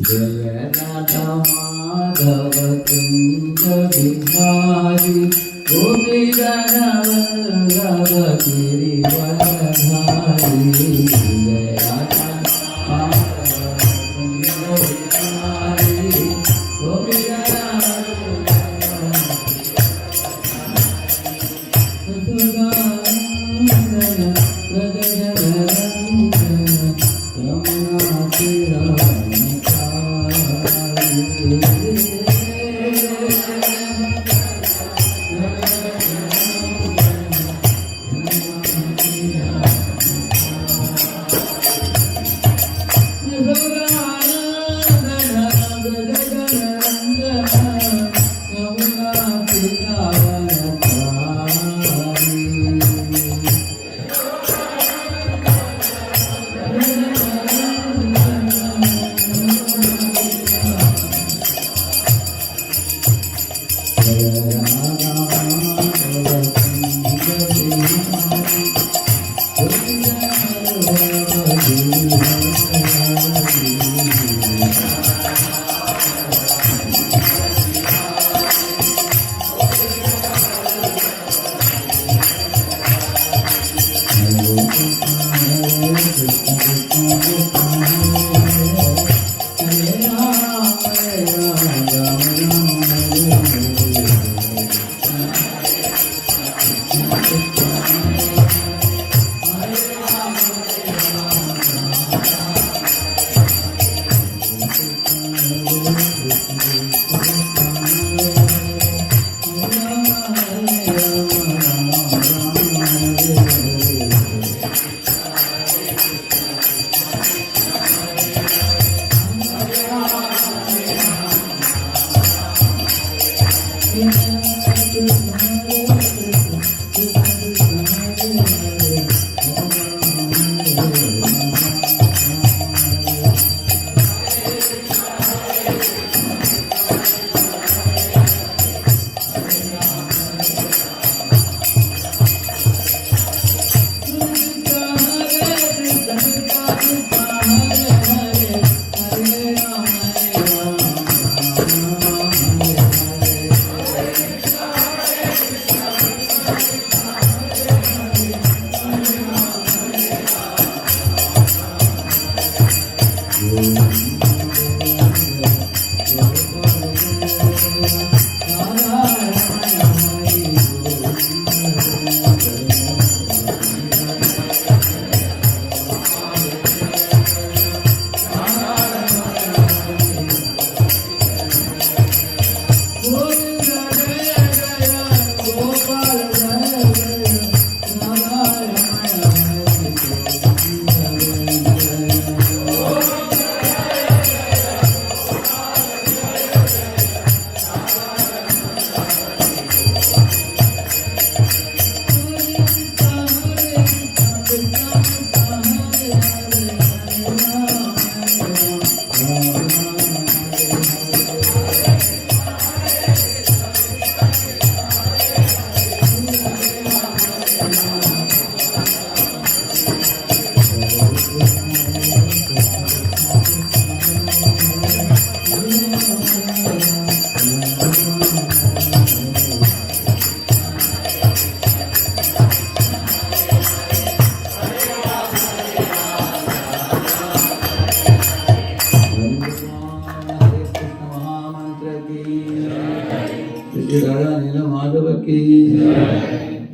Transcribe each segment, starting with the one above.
जय राधा माधव कुंज बिहारी गोपी वल्लभ गिरिवरधारी। जय राधा माधव कुंज बिहारी गोपी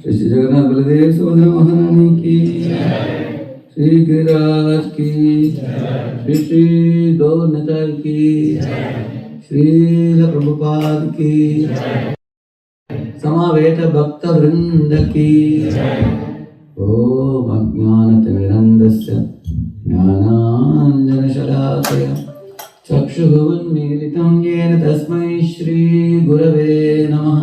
श्री जगन्नाथ बलदेव सुभद्रा महारानी की, श्री गिरिराज की, श्री गौरनिताई की, श्रील प्रभुपाद की, समावेत भक्त वृंद की। ओम अज्ञानतिमिरन्धस्य ज्ञानाञ्जनशलाकया चक्षुरुन्मीलितं येन तस्मै श्री गुरवे नमः।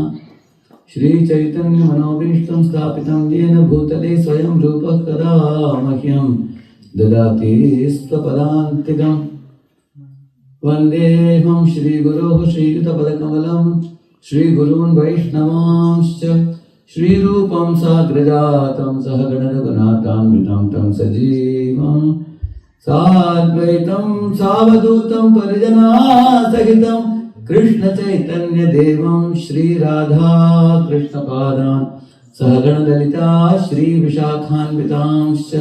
श्री चैतन्य मनोभीष्टं स्थापितं येन भूतले स्वयं रूपः कदा मह्यं ददाति स्वपदान्तिकम्। वन्देऽहं श्रीगुरोः श्रीयुतपदकमलं श्रीगुरून् वैष्णवांश्च श्रीरूपं साग्रजातं सहगणरघुनाथान्वितं तं सजीवं साद्वैतं सावधूतं परिजनासहितं कृष्णचैतन्यदेवं श्रीराधा कृष्णपादान् सहगणललिता श्रीविशाखान्वितांश्च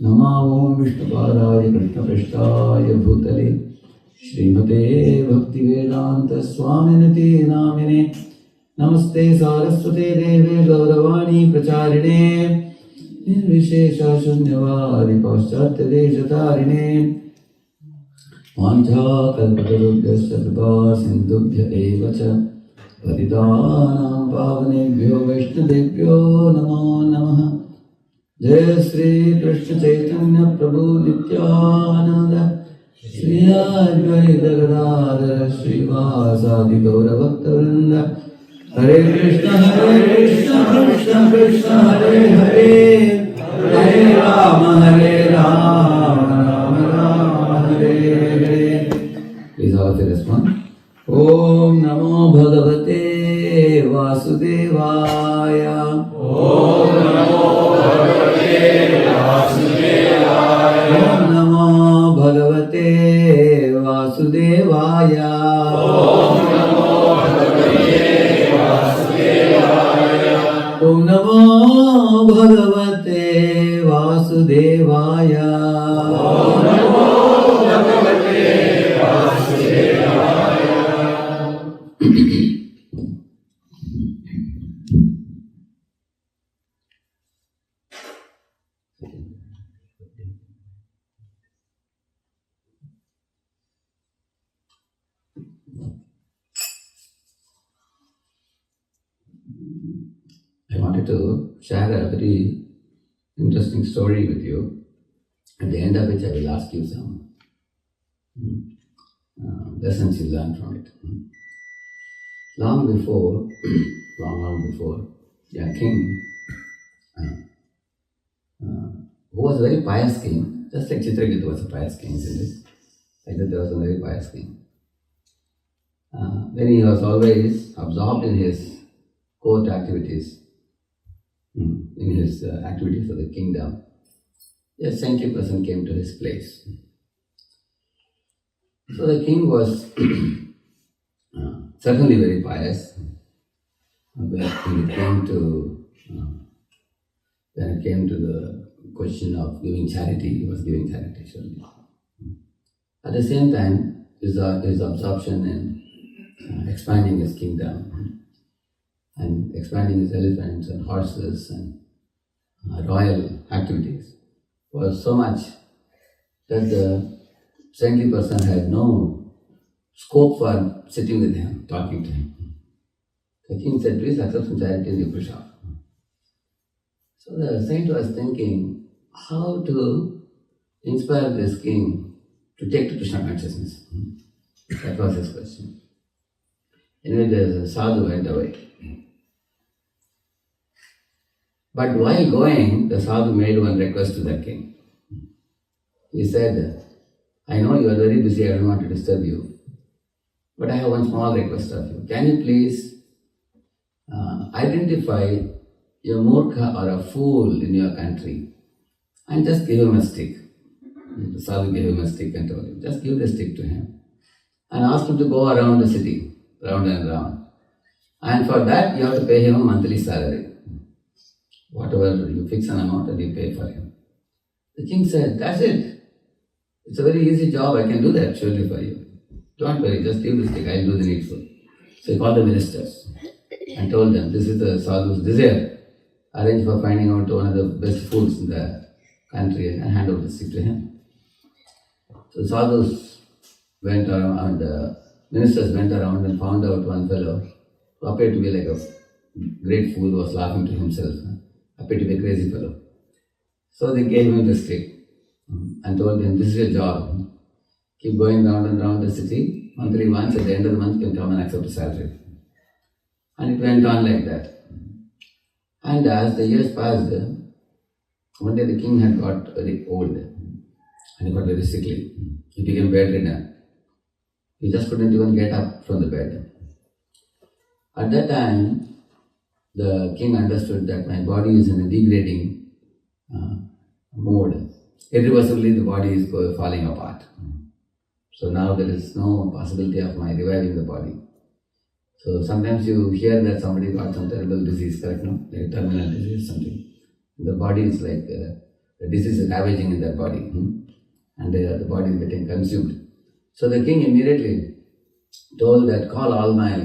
नमो विष्णुपादाय कृष्णपृष्ठाय भूतले श्रीमते भक्तिवेदान्त स्वामिनिति नामिने नमस्ते सारस्वते देवे गौरवाणी प्रचारिणे निर्विशेषशून्यवादि पाश्चात्यदेशतारिणे वाञ्छाकल्पतरुभ्यश्च कृपा सिन्धुभ्य एव च पतितानां पावनेभ्यो वैष्णवेभ्यो नमो नमः। जय श्री कृष्ण चैतन्य प्रभु नित्यानंद श्री अद्वैत गदाधर श्रीवासादि गौरभक्तवृंद। हरे Krishna Krishna Krishna Hare Hare Hare Ram Ram Hare Hare. Please all of you respond. Om Namo Bhagavate Vasudevaya. Om Namo Bhagavate Vasudevaya. Om Namo Bhagavate Vasudevaya. Om Namo Bhagavate Vasudevaya. Om Namo Bhagavate Vasudevaya. Om Namo Bhagavate Vasudevaya. I wanted to share a very interesting story with you, at the end of which I will ask you some lessons you learned from it. Long before, a king who was a very pious king, just like Chitragita was a pious king, isn't it? Like that there was a very pious king. Then he was always absorbed in his court activities, in his activities for the kingdom. A saintly person came to his place. So the king was certainly very pious. When it came to the question of giving charity, he was giving charity surely. At the same time, his absorption in expanding his kingdom and expanding his elephants and horses and royal activities was so much that the saintly person had no scope for sitting with him, talking to him. The king said, please accept some charity and you push off. So the saint was thinking how to inspire this king to take to Krishna consciousness. That was his question. Anyway, the sadhu went away. But while going, the sadhu made one request to the king. He said, I know you are very busy, I don't want to disturb you, but I have one small request of you. Can you please identify a murkha or a fool in your country and just give him a stick? The sadhu gave him a stick and told him, just give the stick to him and ask him to go around the city, round and round. And for that, you have to pay him a monthly salary. Whatever you fix an amount and you pay for him. The king said, that's it. It's a very easy job, I can do that surely for you. Don't worry, just give the stick, I'll do the needful. So he called the ministers and told them, this is the sadhu's desire. Arrange for finding out one of the best fools in the country and hand over the stick to him. So sadhus went around, the ministers went around and found out one fellow who appeared to be like a great fool who was laughing to himself, appeared to be a crazy fellow. So they gave him the stick and told him, this is your job. Keep going round and round the city. Monthly once, at the end of the month, you can come and accept a salary. And it went on like that. And as the years passed, one day the king had got very old and he got very sickly. He became bedridden. He just couldn't even get up from the bed. At that time, the king understood that my body is in a degrading mode. irreversibly the body is falling apart. So now there is no possibility of my reviving the body. So sometimes you hear that somebody got some terrible disease, correct? No? Like terminal disease or something. The body is like, the disease is ravaging in that body. And the body is getting consumed. So the king immediately told that call all my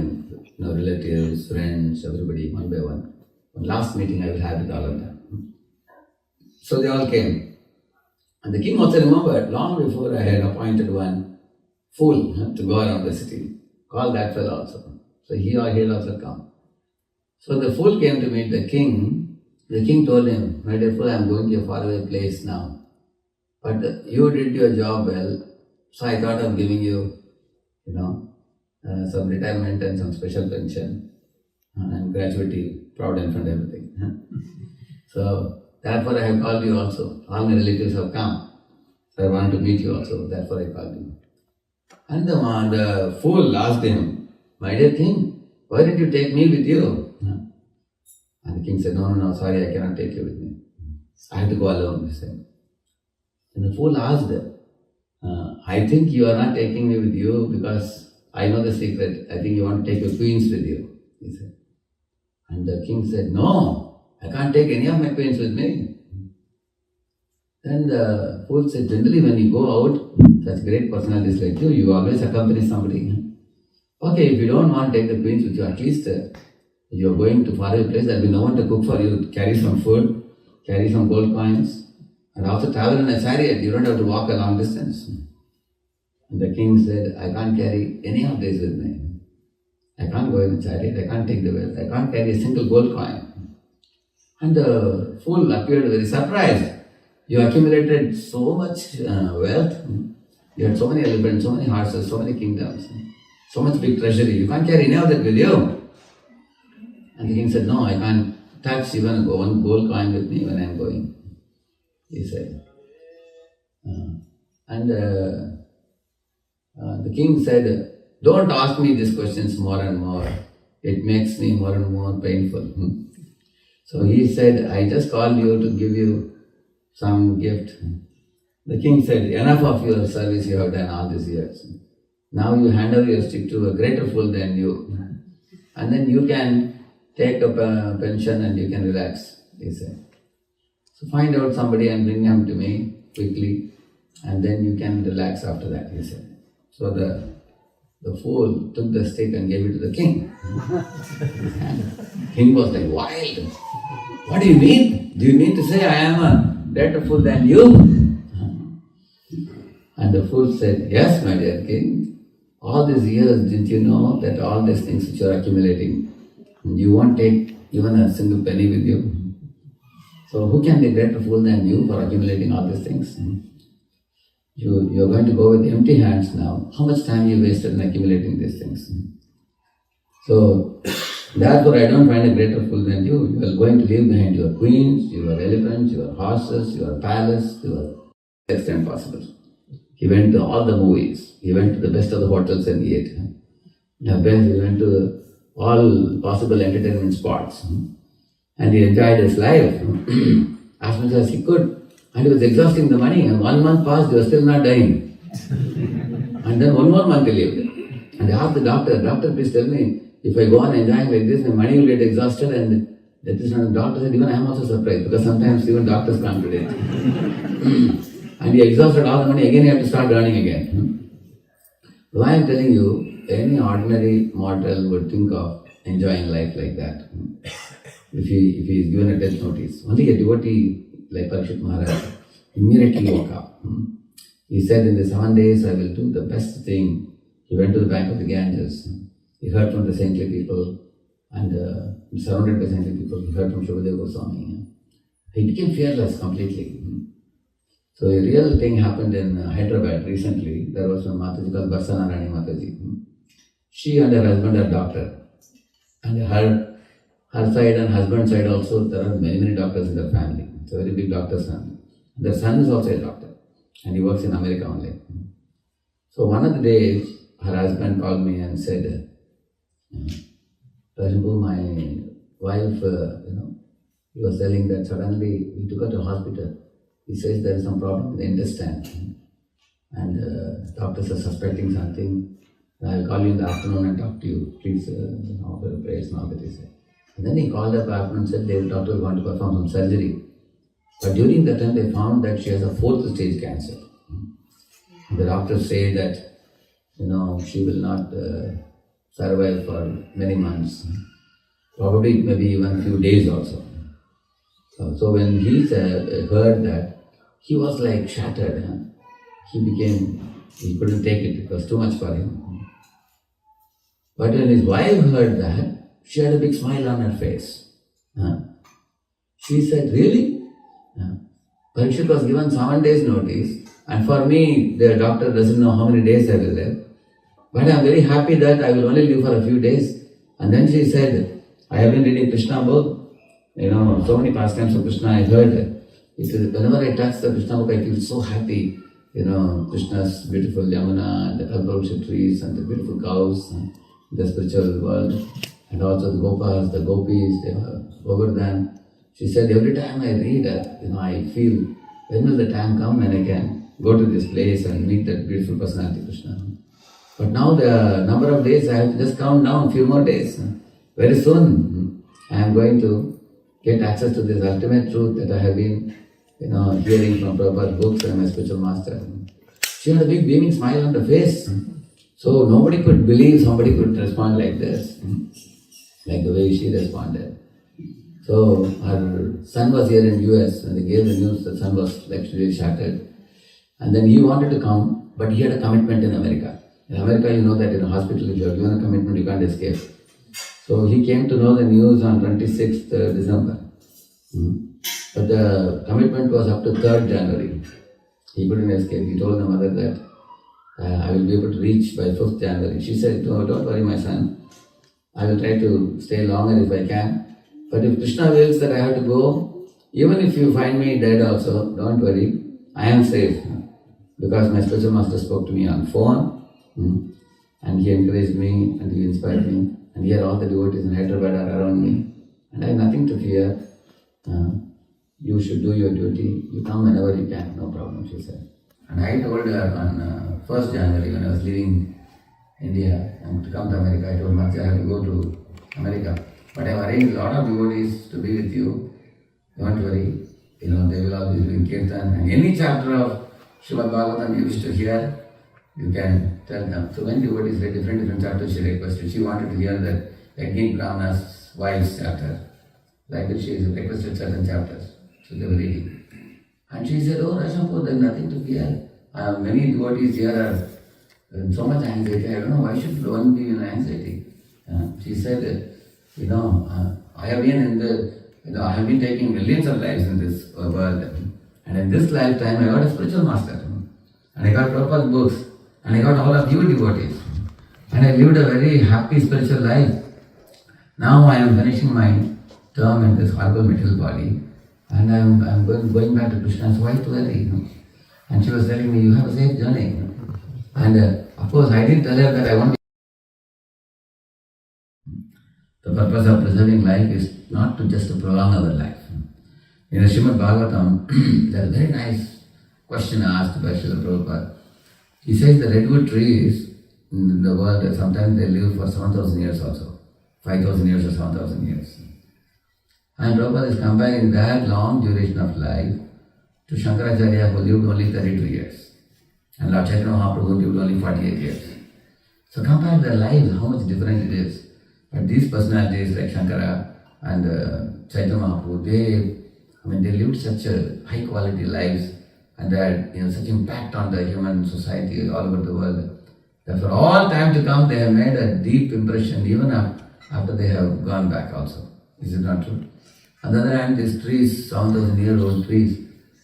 relatives, friends, everybody one by one. One last meeting I will have with all of them. So they all came. And the king also remembered, long before I had appointed one fool to go around the city. Call that fellow also. So he'll also come. So the fool came to meet the king. The king told him, my dear fool, I am going to a faraway place now. But you did your job well. So I thought of giving you, some retirement and some special pension and gratuity, provident fund, everything. So therefore I have called you also. All my relatives have come. So I want to meet you also. Therefore I called you. And the fool asked him, my dear king, why did you take me with you? And the king said, no, sorry, I cannot take you with me. I have to go alone, he said. And the fool asked, I think you are not taking me with you because I know the secret. I think you want to take your queens with you, he said. And the king said, no, I can't take any of my queens with me. Then the fool said, generally when you go out, such great personalities like you always accompany somebody. Okay, if you don't want to take the queens with you, at least you're going to faraway place, there will be no one to cook for you, carry some food, carry some gold coins, and also travel in a chariot. You don't have to walk a long distance. And the king said, I can't carry any of this with me. I can't go in a chariot, I can't take the wealth, I can't carry a single gold coin. And the fool appeared very surprised. You accumulated so much wealth. You had so many elephants, so many horses, so many kingdoms, so much big treasury. You can't carry any of that with you. And the king said, no, I can't touch even one gold coin with me when I am going, he said. And the king said, don't ask me these questions more and more. It makes me more and more painful. So he said, I just called you to give you some gift. The king said, enough of your service you have done all these years. Now you hand over your stick to a greater fool than you. And then you can take a pension and you can relax, he said. So find out somebody and bring him to me quickly, and then you can relax after that, he said. So the fool took the stick and gave it to the king. And king was like, wild. What do you mean? Do you mean to say I am a greater fool than you? And the fool said, yes, my dear king. All these years, didn't you know that all these things which you are accumulating, you won't take even a single penny with you? So who can be greater fool than you for accumulating all these things? You're going to go with empty hands now. How much time you wasted in accumulating these things? So therefore I don't find a greater fool than you. You are going to leave behind your queens, your elephants, your horses, your palace, your extent possible. He went to all the movies. He went to the best of the hotels and ate. He went to all possible entertainment spots. And he enjoyed his life as much as he could. And he was exhausting the money. And 1 month passed, he was still not dying. And then 1 more month he lived. And I asked the doctor, please tell me, if I go on enjoying like this, my money will get exhausted and that is not. The doctor said, even I am also surprised because sometimes even doctors can't predict. And he exhausted all the money, again he had to start earning again. Why I am telling you, any ordinary mortal would think of enjoying life like that. If he is given a death notice. Only a devotee like Parikshit Maharaj immediately woke up. He said, in the 7 days I will do the best thing. He went to the bank of the Ganges. He heard from the saintly people and surrounded by saintly people. He heard from Shivadeva Goswami. He became fearless completely. So a real thing happened in Hyderabad recently. There was one Mataji called Barsana Rani Mataji. She and her husband are doctor. And her side and husband's side also, there are many doctors in their family. It's a very big doctor's family. Their son is also a doctor. And he works in America only. So one of the days, her husband called me and said, Rajambu, my wife, he was telling that suddenly we took her to hospital. He says there is some problem in the intestine and doctors are suspecting something. I'll call you in the afternoon and talk to you. Please offer prayers and all that he said. And then he called up afternoon and said the doctor want to perform some surgery. But during that time they found that she has a 4th stage cancer. And the doctors say that, she will not survive for many months. Probably maybe even a few days also. So when he heard that, he was like shattered. He couldn't take it. It was too much for him. But when his wife heard that, she had a big smile on her face. She said, really? Parikshit was given 7 days notice, and for me, the doctor doesn't know how many days I will live. But I am very happy that I will only live for a few days. And then she said, I have been reading Krishna book. So many pastimes of Krishna I heard. It is, whenever I touch the Krishna book, I feel so happy. Krishna's beautiful Yamuna, and the kalpavruksha trees, and the beautiful cows, and the spiritual world, and also the Gopas, the Gopis, they were Govardhan. She said, every time I read, I feel, when will the time come when I can go to this place and meet that beautiful personality Krishna? But now the number of days, I have to just count down a few more days. Very soon, I am going to get access to this ultimate truth that I have been, hearing from Prabhupada's books and my spiritual master. She had a big beaming smile on her face. So nobody could believe somebody could respond like this, like the way she responded. So her son was here in US and they gave the news the son was actually shattered. And then he wanted to come, but he had a commitment in America. In America, you know that in a hospital, if you are given a commitment, you can't escape. So he came to know the news on 26th December. But the commitment was up to 3rd January. He couldn't escape. He told the mother that I will be able to reach by 5th January. She said, no, don't worry, my son. I will try to stay longer if I can. But if Krishna wills that I have to go, even if you find me dead also, don't worry. I am safe. Because my spiritual master spoke to me on phone. And he encouraged me and he inspired me. And here all the devotees in Hyderabad are around me. And I have nothing to fear. You should do your duty. You come whenever you can. No problem, she said. And I told her on 1st January when I was leaving India and to come to America, I told Matsi I have to go to America. But I have arranged a lot of devotees to be with you. Don't worry. They will all be doing kirtan. And any chapter of Srimad Bhagavatam you wish to hear, you can tell them. So when devotees read different chapters, she requested. She wanted to hear that Yajnik Brahmana's wives chapter. Like that she requested certain chapters. So they were reading. And she said, oh Rashampur, there is nothing to fear. Many devotees here are in so much anxiety. I don't know why should one be in anxiety. She said, I have been I have been taking millions of lives in this world. And in this lifetime, I got a spiritual master. And I got Prabhupada's books. And I got all of you devotees. And I lived a very happy spiritual life. Now I am finishing my term in this horrible material body. And I'm going back to Krishna. So why to worry? And she was telling me, you have a safe journey. And of course, I didn't tell her that I want. The purpose of preserving life is not to just to prolong our life. In the Srimad Bhagavatam, there is a very nice question asked by Srila Prabhupada. He says the redwood trees in the world, sometimes they live for 7,000 years also. 5,000 years or 7,000 years. And Prabhupada is comparing that long duration of life to Shankaracharya who lived only 32 years. And Lord Chaitanya Mahaprabhu lived only 48 years. So compare their lives, how much different it is. But these personalities like Shankara and Chaitanya Mahaprabhu, they lived such a high quality lives and they had such impact on the human society all over the world. That for all time to come, they have made a deep impression even after they have gone back also. Is it not true? On the other hand, these trees, 7,000-year-old trees,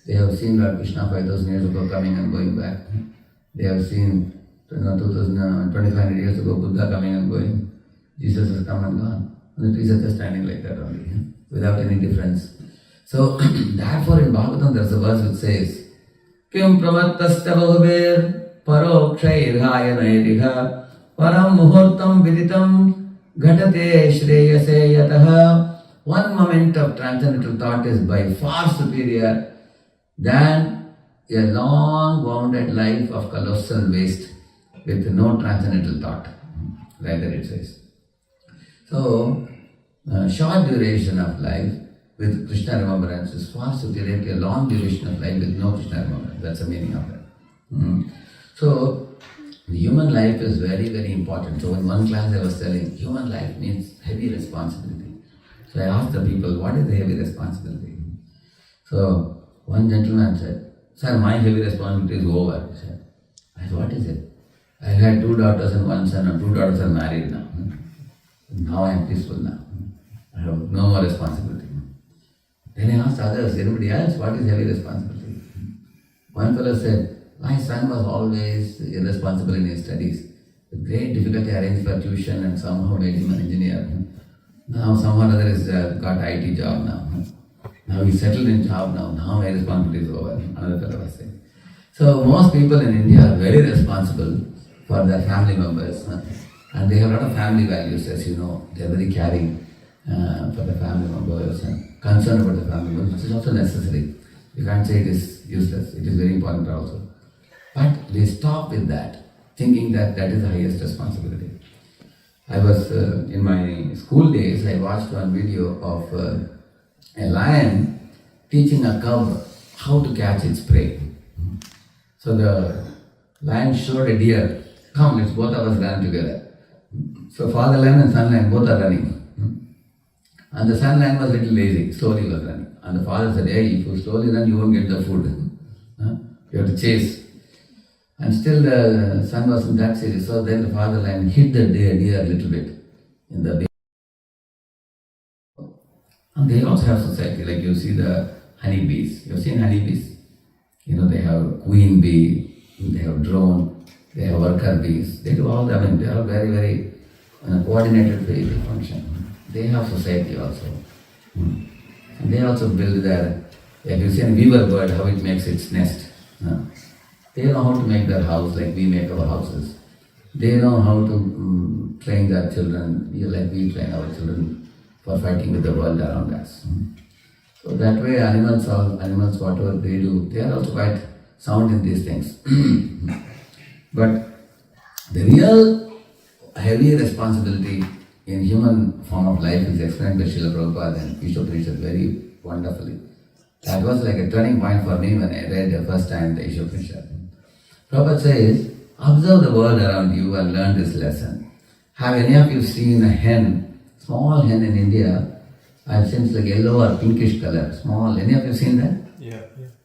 they have seen Lord Krishna 5,000 years ago coming and going back. They have seen 2,500 years ago Buddha coming and going. Jesus has come and gone. And the trees are just standing like that only, without any difference. So, therefore in Bhagavatam there is a verse which says, Kim pramattasya bahubir parokshayirhayanairiha param muhurtam viditam ghatate shreyase yataha. One moment of transcendental thought is by far superior than a long wounded life of colossal waste with no transcendental thought. Rather it says. So, short duration of life with Krishna remembrance is far superior to a long duration of life with no Krishna remembrance. That's the meaning of it. So, the human life is very, very important. So, in one class I was telling, human life means heavy responsibility. So, I asked the people, what is the heavy responsibility? So, one gentleman said, sir, my heavy responsibility is over. He said, I said, what is it? I had 2 daughters and 1 son, and 2 daughters are married now. Now I am peaceful now. I have no more responsibility. Then I asked others, anybody else, what is heavy responsibility? One fellow said, my son was always irresponsible in his studies. With great difficulty I arranged for tuition and somehow made him an engineer. Now someone other has got IT job now. Now he's settled in job now. Now my responsibility is over. Another fellow was saying. So most people in India are very responsible for their family members. And they have a lot of family values, as you know. They are very caring for the family members and concerned about the family members, which is also necessary. You can't say it is useless. It is very important also. But they stop with that, thinking that that is the highest responsibility. I was, in my school days, I watched one video of a lion teaching a cub how to catch its prey. So the lion showed a deer, come, let's both of us run together. So father lion and son lion both are running. And the son lion was a little lazy, slowly was running. And the father said, hey, if you slowly run, you won't get the food. You have to chase. And still the son wasn't that serious. So then the father lion hit the deer a little bit in the beak. And they also have society, like you see the honeybees. You've seen honeybees? You know, they have queen bee, they have drone, they have worker bees. They do all that. I mean, they are very, very coordinated way they function. They have society also. And they also build their, like you see a weaver bird, how it makes its nest. They know how to make their house like we make our houses. They know how to train their children, like we train our children for fighting with the world around us. So that way animals, whatever they do, they are also quite sound in these things. But the real heavy responsibility in human form of life is explained by Srila Prabhupada and ISKCON very wonderfully. That was like a turning point for me when I read the first time the ISKCON. Prabhupada says, observe the world around you and learn this lesson. Have any of you seen a hen, small hen in India? I've seen it's like yellow or pinkish color, small. Any of you seen that? Yeah.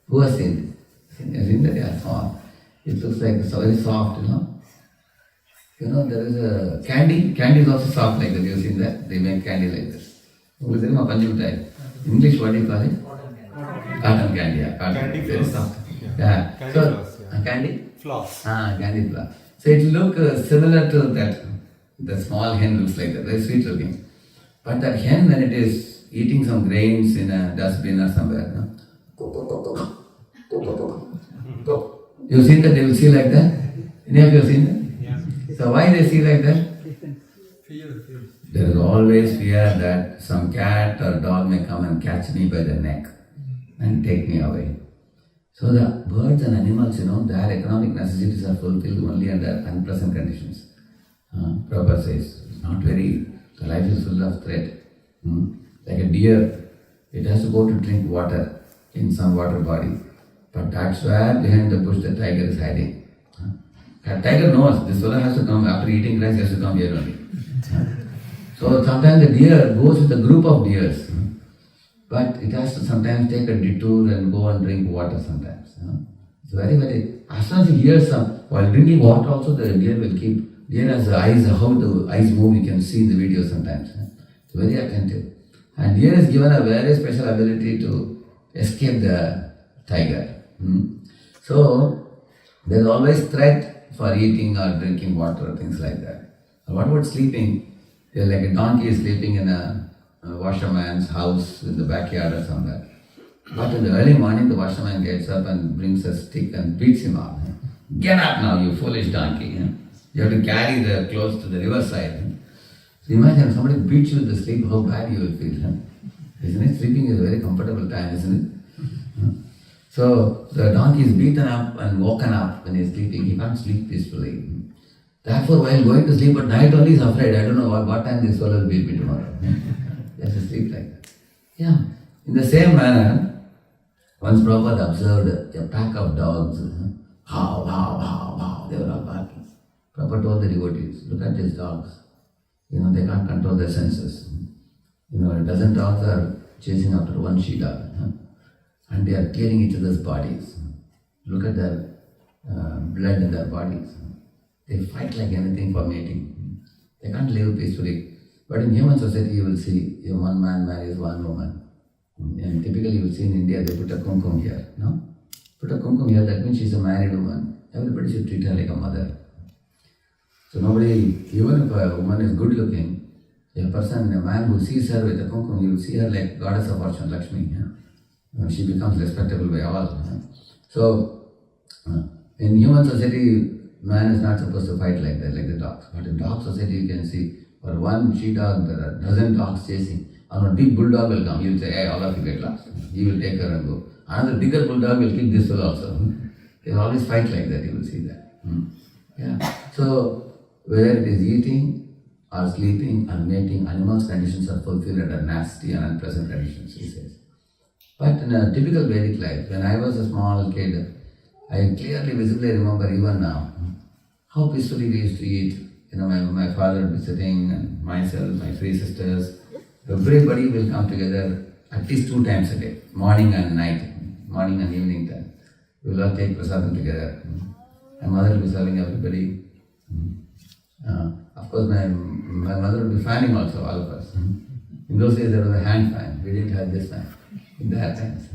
Who has seen it? Have seen that? Yeah, small. It looks like it's very soft, you know. You know, there is a candy. Candy is also soft like that. You've seen that? They make candy like this. English, what do you call it? Cotton candy, yeah. Candy very floss. soft. Yeah. Yeah. Candy So, floss, yeah. Candy? Floss. Candy floss. So it looks similar to that. The small hen looks like that, very sweet looking. But that hen, when it is eating some grains in a dustbin or somewhere, you've seen that they will see like that? Any of you have seen that? Yeah. So why they see like that? Fear. There is always fear that some cat or dog may come and catch me by the neck and take me away. So the birds and animals, their economic necessities are fulfilled only under unpleasant conditions. Prabhupada says, the life is full of threat. Like a deer, it has to go to drink water in some water body. But that's where behind the bush the tiger is hiding. The tiger knows this fellow has to come, after eating grass, he has to come here only. So sometimes the deer goes with a group of deers. But it has to sometimes take a detour and go and drink water sometimes. It's very, very, as soon as he hears while drinking water also the deer will keep, deer has the eyes, how the eyes move, you can see in the video sometimes. It's very attentive. And deer is given a very special ability to escape the tiger. So, there's always threat for eating or drinking water, things like that. And what about sleeping? Like a donkey is sleeping in a washerman's house in the backyard or somewhere. But in the early morning, the washerman gets up and brings a stick and beats him up. Get up now, you foolish donkey. You have to carry the clothes to the riverside. So imagine if somebody beats you with the sleep, how bad you will feel. Isn't it? Sleeping is a very comfortable time, isn't it? So the donkey is beaten up and woken up when he is sleeping. He can't sleep peacefully. Therefore, while going to sleep at night only, he is afraid. I don't know what time this fellow will beat me tomorrow. He has to sleep like that. Yeah. In the same manner, once Prabhupada observed a pack of dogs. How, how, how, how. They were all barking. Prabhupada told the devotees, look at these dogs. They can't control their senses. A dozen dogs are chasing after one she-dog. And they are tearing each other's bodies. Look at their blood in their bodies. They fight like anything for mating. They can't live peacefully. But in human society, you will see one man marries one woman. And typically you will see in India, they put a kumkum here. No? Put a kumkum here, that means she's a married woman. Everybody should treat her like a mother. So nobody, even if a woman is good looking, a man who sees her with a kumkum, he will see her like goddess of fortune, Lakshmi. She becomes respectable by all. So, in human society, man is not supposed to fight like that, like the dogs. But in dog society, you can see, for one she-dog, there are a dozen dogs chasing. And a big bulldog will come. He will say, hey, all of you get lost. He will take her and go. Another bigger bulldog will kick this fellow also. They will always fight like that, you will see that. Yeah. So, whether it is eating or sleeping or mating, animals' conditions are fulfilled under nasty and unpleasant conditions, he says. But in a typical Vedic life, when I was a small kid, I clearly, visibly remember even now how peacefully we used to eat. My father would be sitting, and myself, my three sisters, everybody will come together at least 2 times a day, morning and night, morning and evening time. We will all take prasadam together. My mother will be serving everybody. Of course, my mother will be fanning also, all of us. In those days, there was a hand fan. We didn't have this fan in that times.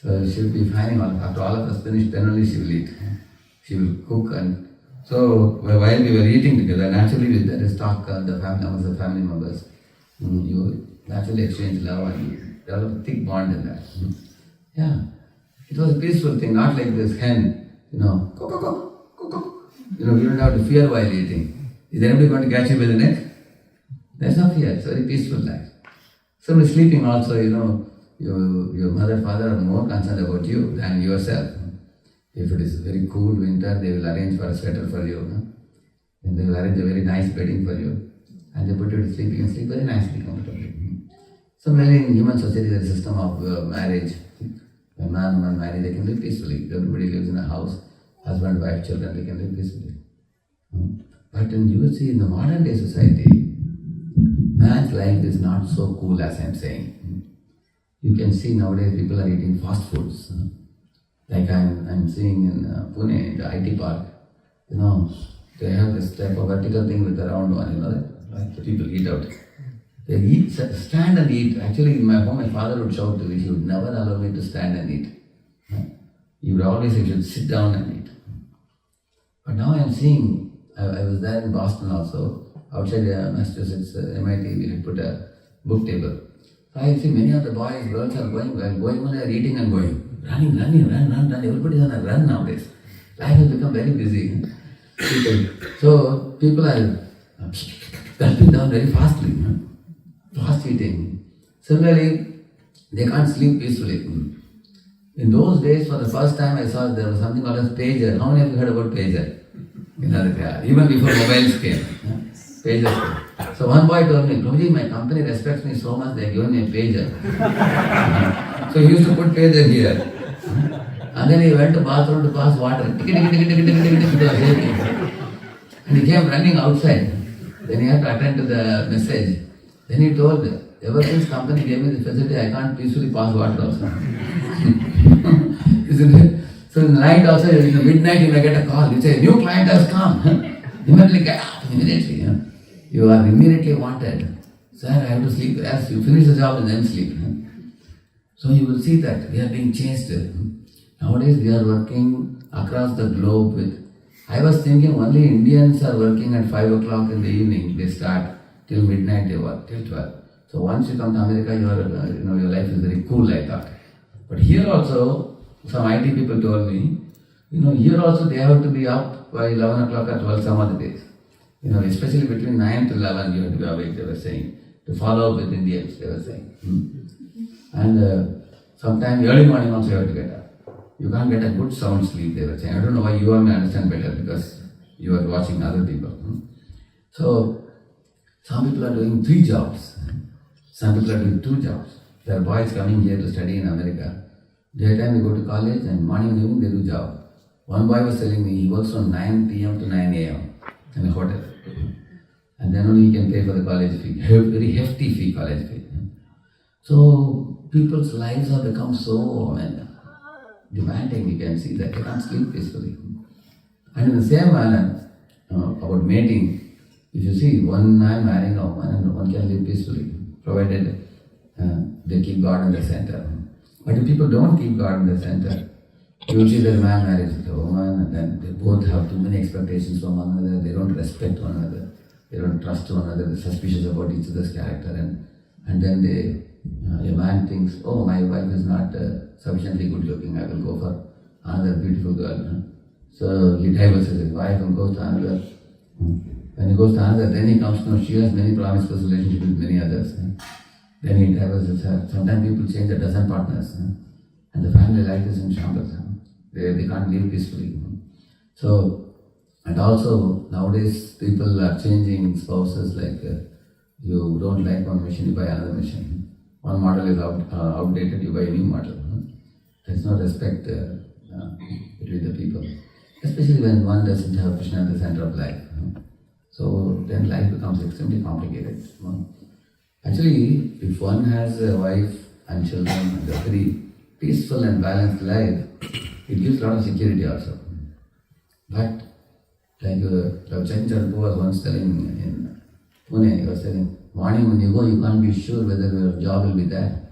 So she will be fanning all. After all of us finish, then only she will eat. She will cook. And so while we were eating together, naturally there is talk amongst the family members. You naturally exchange love and you develop a thick bond in that. Yeah. It was a peaceful thing, not like this hen, cook. You don't have to fear while eating. Is anybody going to catch you by the neck? There's no fear. It's a very peaceful life. So with sleeping also, your mother, father are more concerned about you than yourself. If it is very cool winter, they will arrange for a sweater for you. And they will arrange a very nice bedding for you. And they put you to sleep. You can sleep very nicely, comfortably. Similarly, in human society, there is a system of marriage. When man and woman marry, they can live peacefully. Everybody lives in a house. Husband, wife, children, they can live peacefully. But you will see in the modern day society, man's life is not so cool as I am saying. You can see nowadays people are eating fast foods. Like I'm seeing in Pune, in the IT park, they have this type of vertical thing with a round one, like the people eat out. They eat, stand and eat. Actually, in my home, my father would shout to me, he would never allow me to stand and eat. He would always say, you should sit down and eat. But now I am seeing, I was there in Boston also, outside Massachusetts, MIT, we had put a book table. So I see many of the boys, girls are going on, they are eating and going. Run, everybody is on a run nowadays. Life has become very busy. So people are gulping down very fastly, fast eating. Similarly, they can't sleep peacefully. In those days, for the first time I saw there was something called as pager. How many of you heard about pager? Even before mobiles came. Pager came. So one boy told me, Prabhuji, my company respects me so much, they have given me a pager. So he used to put pager here. And then he went to bathroom to pass water. And he came running outside. Then he had to attend to the message. Then he told, ever since company gave me the facility, I can't peacefully pass water also. Isn't it? So in the night also, in the midnight you may get a call. You say, new client has come. Immediately get up, immediately. You are immediately wanted. Sir, I have to sleep. Yes, you finish the job and then sleep. So you will see that we are being chased. Nowadays we are working across the globe with, I was thinking only Indians are working at 5 o'clock in the evening. They start till midnight, they work till 12. So once you come to America, your life is very cool, I thought. But here also, some IT people told me, here also they have to be up by 11 o'clock or 12 some other days. Especially between 9 to 11 you have to be awake, they were saying. To follow up with Indians, they were saying. And sometime early morning also you have to get up. You can't get a good sound sleep, they were saying. I don't know why you all may understand better because you are watching other people. So, some people are doing 3 jobs. Some people are doing 2 jobs. There are boys coming here to study in America. Daytime they go to college and morning and evening they do job. One boy was telling me he works from 9 p.m. to 9 a.m. in a hotel. And then only he can pay for the college fee, very hefty fee, college fee. So people's lives have become so demanding, you can see that they can't sleep peacefully. And in the same manner, about mating, if you see one man marrying a woman and one can live peacefully, provided they keep God in the center. But if people don't keep God in the center, you will see that a man marries a woman and then they both have too many expectations from one another, they don't respect one another, they don't trust one another, they're suspicious about each other's character, and then a man thinks, oh, my wife is not sufficiently good looking, I will go for another beautiful girl. So he divorces his wife and goes to another. When he goes to another, then he comes to know she has many promiscuous relationships with many others. Then he divorces her. Sometimes people change a dozen partners. And the family life is in shambles. They can't live peacefully. So, and also nowadays people are changing spouses like you don't like one machine, you buy another machine. One model is outdated, you buy a new model. There's no respect between the people. Especially when one doesn't have Krishna at the center of life. So then life becomes extremely complicated. Actually, if one has a wife and children and a very peaceful and balanced life, it gives a lot of security also. But like Radheshyamdas was once telling in Pune, he was telling, morning when you go, you can't be sure whether your job will be there.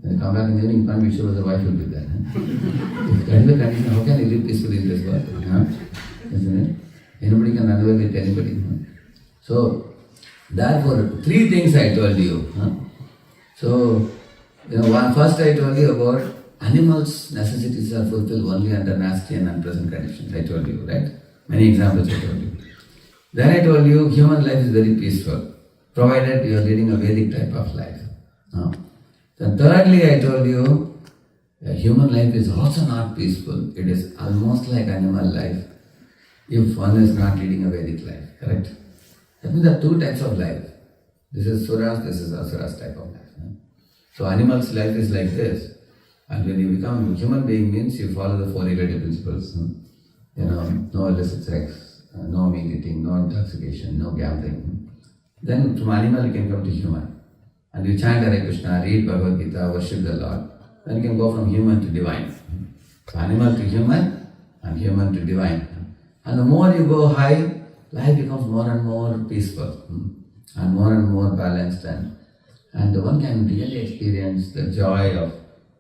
When you come back in the evening, you can't be sure whether the wife will be there. If that is the condition, how can you live peacefully in this world? Isn't it? Anybody can run away with anybody. So, therefore, 3 things I told you. So, first I told you about animals' necessities are fulfilled only under nasty and unpleasant conditions. I told you, right? Many examples I told you. Then I told you human life is very peaceful, provided you are leading a Vedic type of life. Then thirdly, I told you human life is also not peaceful. It is almost like animal life if one is not leading a Vedic life, correct? That means there are 2 types of life. This is Suras, this is Asuras type of life. So animal's life is like this. And when you become a human being means you follow the 4 regulative principles. No illicit sex, no meat eating, no intoxication, no gambling. Then from animal you can come to human. And you chant Hare Krishna, read Bhagavad Gita, worship the Lord. Then you can go from human to divine. So animal to human and human to divine. And the more you go high, life becomes more and more peaceful and more balanced, and one can really experience the joy of,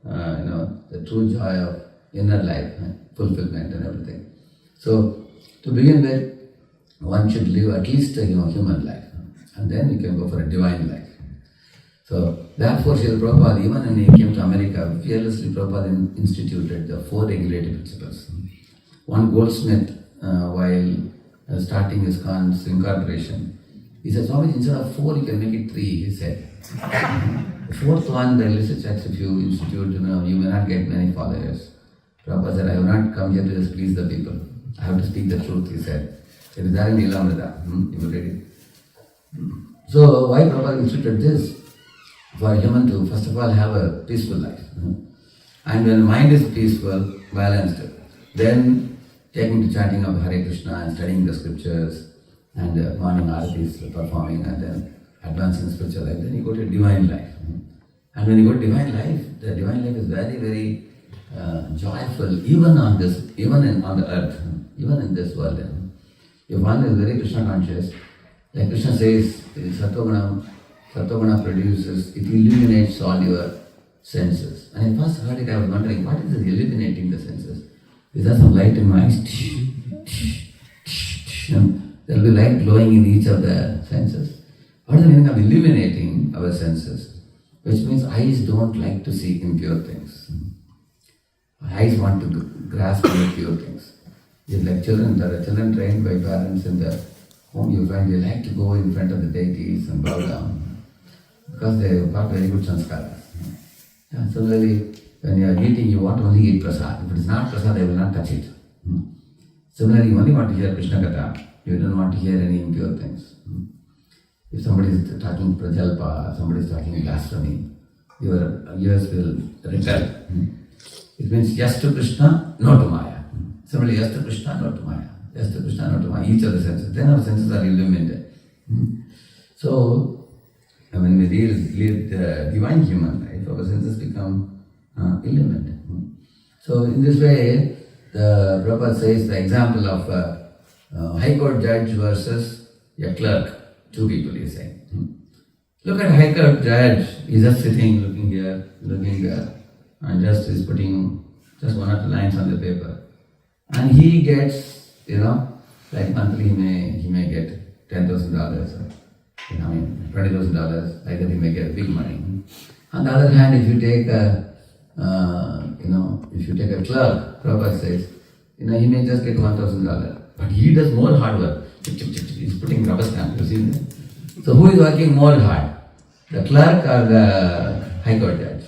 the true joy of inner life, fulfillment and everything. So, to begin with, one should live at least a human life, and then you can go for a divine life. So, therefore, Srila Prabhupada, even when he came to America, fearlessly Prabhupada instituted the 4 regulative principles. One goldsmith, while starting ISKCON's incorporation, he said, Swami, instead of 4, you can make it 3, he said. The 4th one, the illicit sex, if you institute, you may not get many followers. Prabhupada said, I have not come here to just please the people. I have to speak the truth, he said. It is there in Ilamrita. You will read it. So, why Prabhupada instituted this? For a human to, first of all, have a peaceful life. And when mind is peaceful, balanced, then taking to chanting of Hare Krishna and studying the scriptures and morning aratis performing and then advancing the spiritual life, then you go to divine life. And when you go to divine life, the divine life is very, very joyful, even on the earth, even in this world. If one is very Krishna conscious, like Krishna says, Sattva-guna produces, it illuminates all your senses. When I first heard it, I was wondering, what is this illuminating the senses? Is there some light in my eyes? There will be light glowing in each of the senses. What is the meaning of illuminating our senses? Which means eyes don't like to see impure things. Eyes want to grasp the pure things. It's like children, there are children trained by parents in the home, you find they like to go in front of the deities and bow down because they have got very good sanskaras. Similarly, when you are eating, you want to only eat prasad. If it is not prasad, I will not touch it. Similarly, you only want to hear Krishna Katha. You don't want to hear any impure things. If somebody is talking prajalpa, somebody is talking blasphemy, your ears will repel. It means yes to Krishna, no to Maya. Similarly, yes to Krishna, no to Maya. Yes to Krishna, no to Maya. Each of the senses. Then our senses are illuminated. So, when we lead the divine human life, our senses become illuminated. So, in this way, the Prabhupada says the example of a High Court judge versus a clerk. Two people, he is saying. Look at High Court judge. He's just sitting, looking here, looking there, and just is putting just one or two lines on the paper. And he gets, like monthly he may get $10,000 or $20,000. Like that he may get big money. On the other hand, if you take a clerk, Prabhupada says, he may just get $1,000. But he does more hard work. He's putting rubber stamp, you see that? So who is working more hard? The clerk or the High Court judge?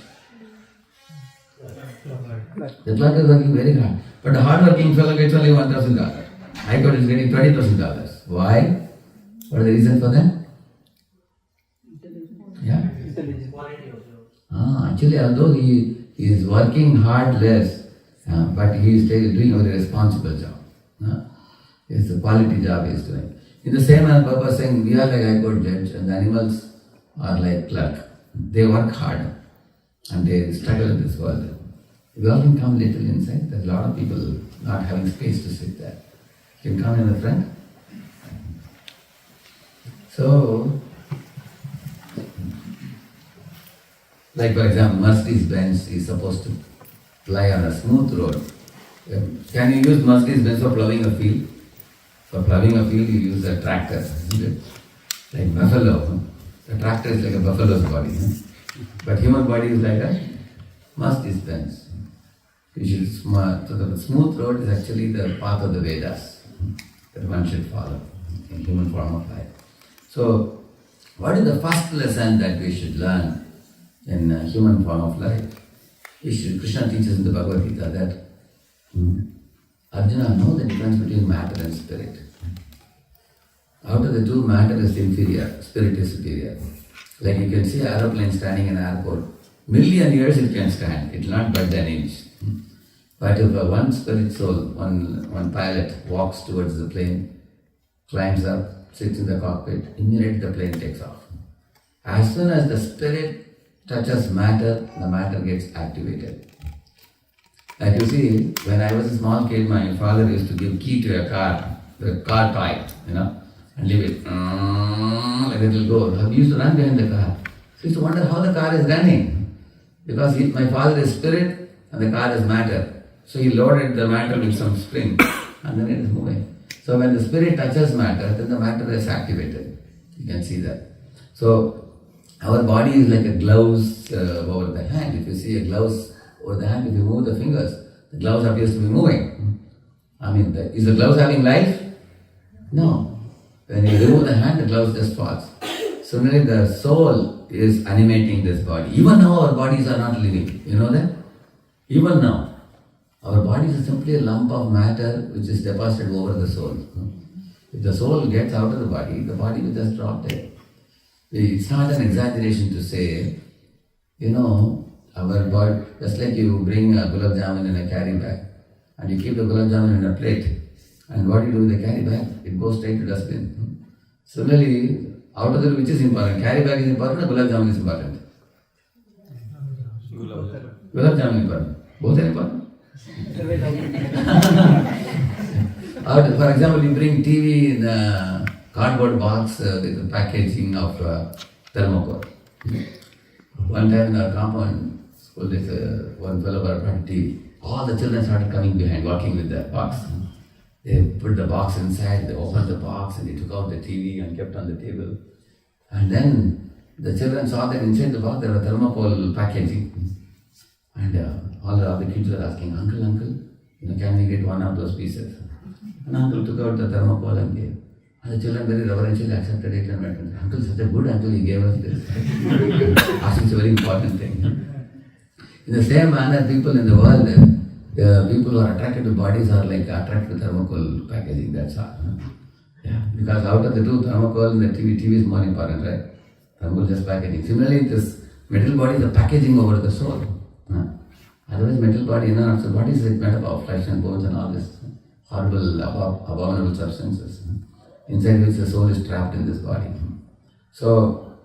The clerk is working very hard. But the hard-working fellow gets only $1,000. High Court is getting $20,000. Why? What is the reason for that? Yeah? Actually, although he is working hard less, but he is doing a very responsible job. It's a quality job he is doing. In the same manner, Papa is saying, we are like High Court judge and the animals are like clerk. They work hard and they struggle in this world. We all can come little inside. There's a lot of people not having space to sit there. You can come in the front. So, like for example, Mercedes-Benz is supposed to fly on a smooth road. Can you use Mercedes-Benz for plowing a field? For plowing a field, you use a tractor, isn't it? Like buffalo. The tractor is like a buffalo's body. But human body is like a Mercedes-Benz. So the smooth road is actually the path of the Vedas that one should follow in human form of life. So, what is the first lesson that we should learn in human form of life? Krishna teaches in the Bhagavad Gita that Arjuna, know the difference between matter and spirit. Out of the two, matter is inferior, spirit is superior. Like you can see an aeroplane standing in an airport. Million years it can stand, it will not budge an inch. But if one spirit soul, one pilot walks towards the plane, climbs up, sits in the cockpit, immediately the plane takes off. As soon as the spirit touches matter, the matter gets activated. Like you see, when I was a small kid, my father used to give key to a car, the car toy, and leave it. Like it will go. He used to run behind the car. So he used to wonder how the car is running. Because my father is spirit and the car is matter. So he loaded the matter with some spring and then it is moving. So when the spirit touches matter, then the matter is activated. You can see that. So our body is like a gloves over the hand. If you see a gloves over the hand, if you move the fingers, the gloves appears to be moving. Is the gloves having life? No. When you remove the hand, the gloves just falls. Similarly, the soul is animating this body. Even now our bodies are not living. You know that? Even now. Our bodies are simply a lump of matter which is deposited over the soul. If the soul gets out of the body will just drop there. It's not an exaggeration to say, our body, just like you bring a gulab jamun in a carry bag and you keep the gulab jamun in a plate, and what do you do with the carry bag? It goes straight to dustbin. Similarly, out of the which is important? Carry bag is important or gulab jamun is important? Gulab jamun is important. Both are important. For example, you bring TV in a cardboard box with the packaging of thermocol. One time in our compound school, there's one fellow brought a TV. All the children started coming behind, walking with the box. They put the box inside, they opened the box and they took out the TV and kept on the table. And then the children saw that inside the box there was thermocol packaging. And all the kids were asking, Uncle, can we get one of those pieces? And uncle took out the thermocol and gave. And the children very reverentially accepted it and went, Uncle, such a good uncle, he gave us this. Asking is a very important thing. In the same manner, people in the world, people who are attracted to bodies are like attracted to thermocol packaging, that's all. Yeah, because out of the two, thermocol and the TV is more important, right? Thermocol just packaging. Similarly, this metal body is a packaging over the soul. Otherwise, metal body, so body is made up of flesh and bones and all this horrible, abominable substances, inside which the soul is trapped in this body. So,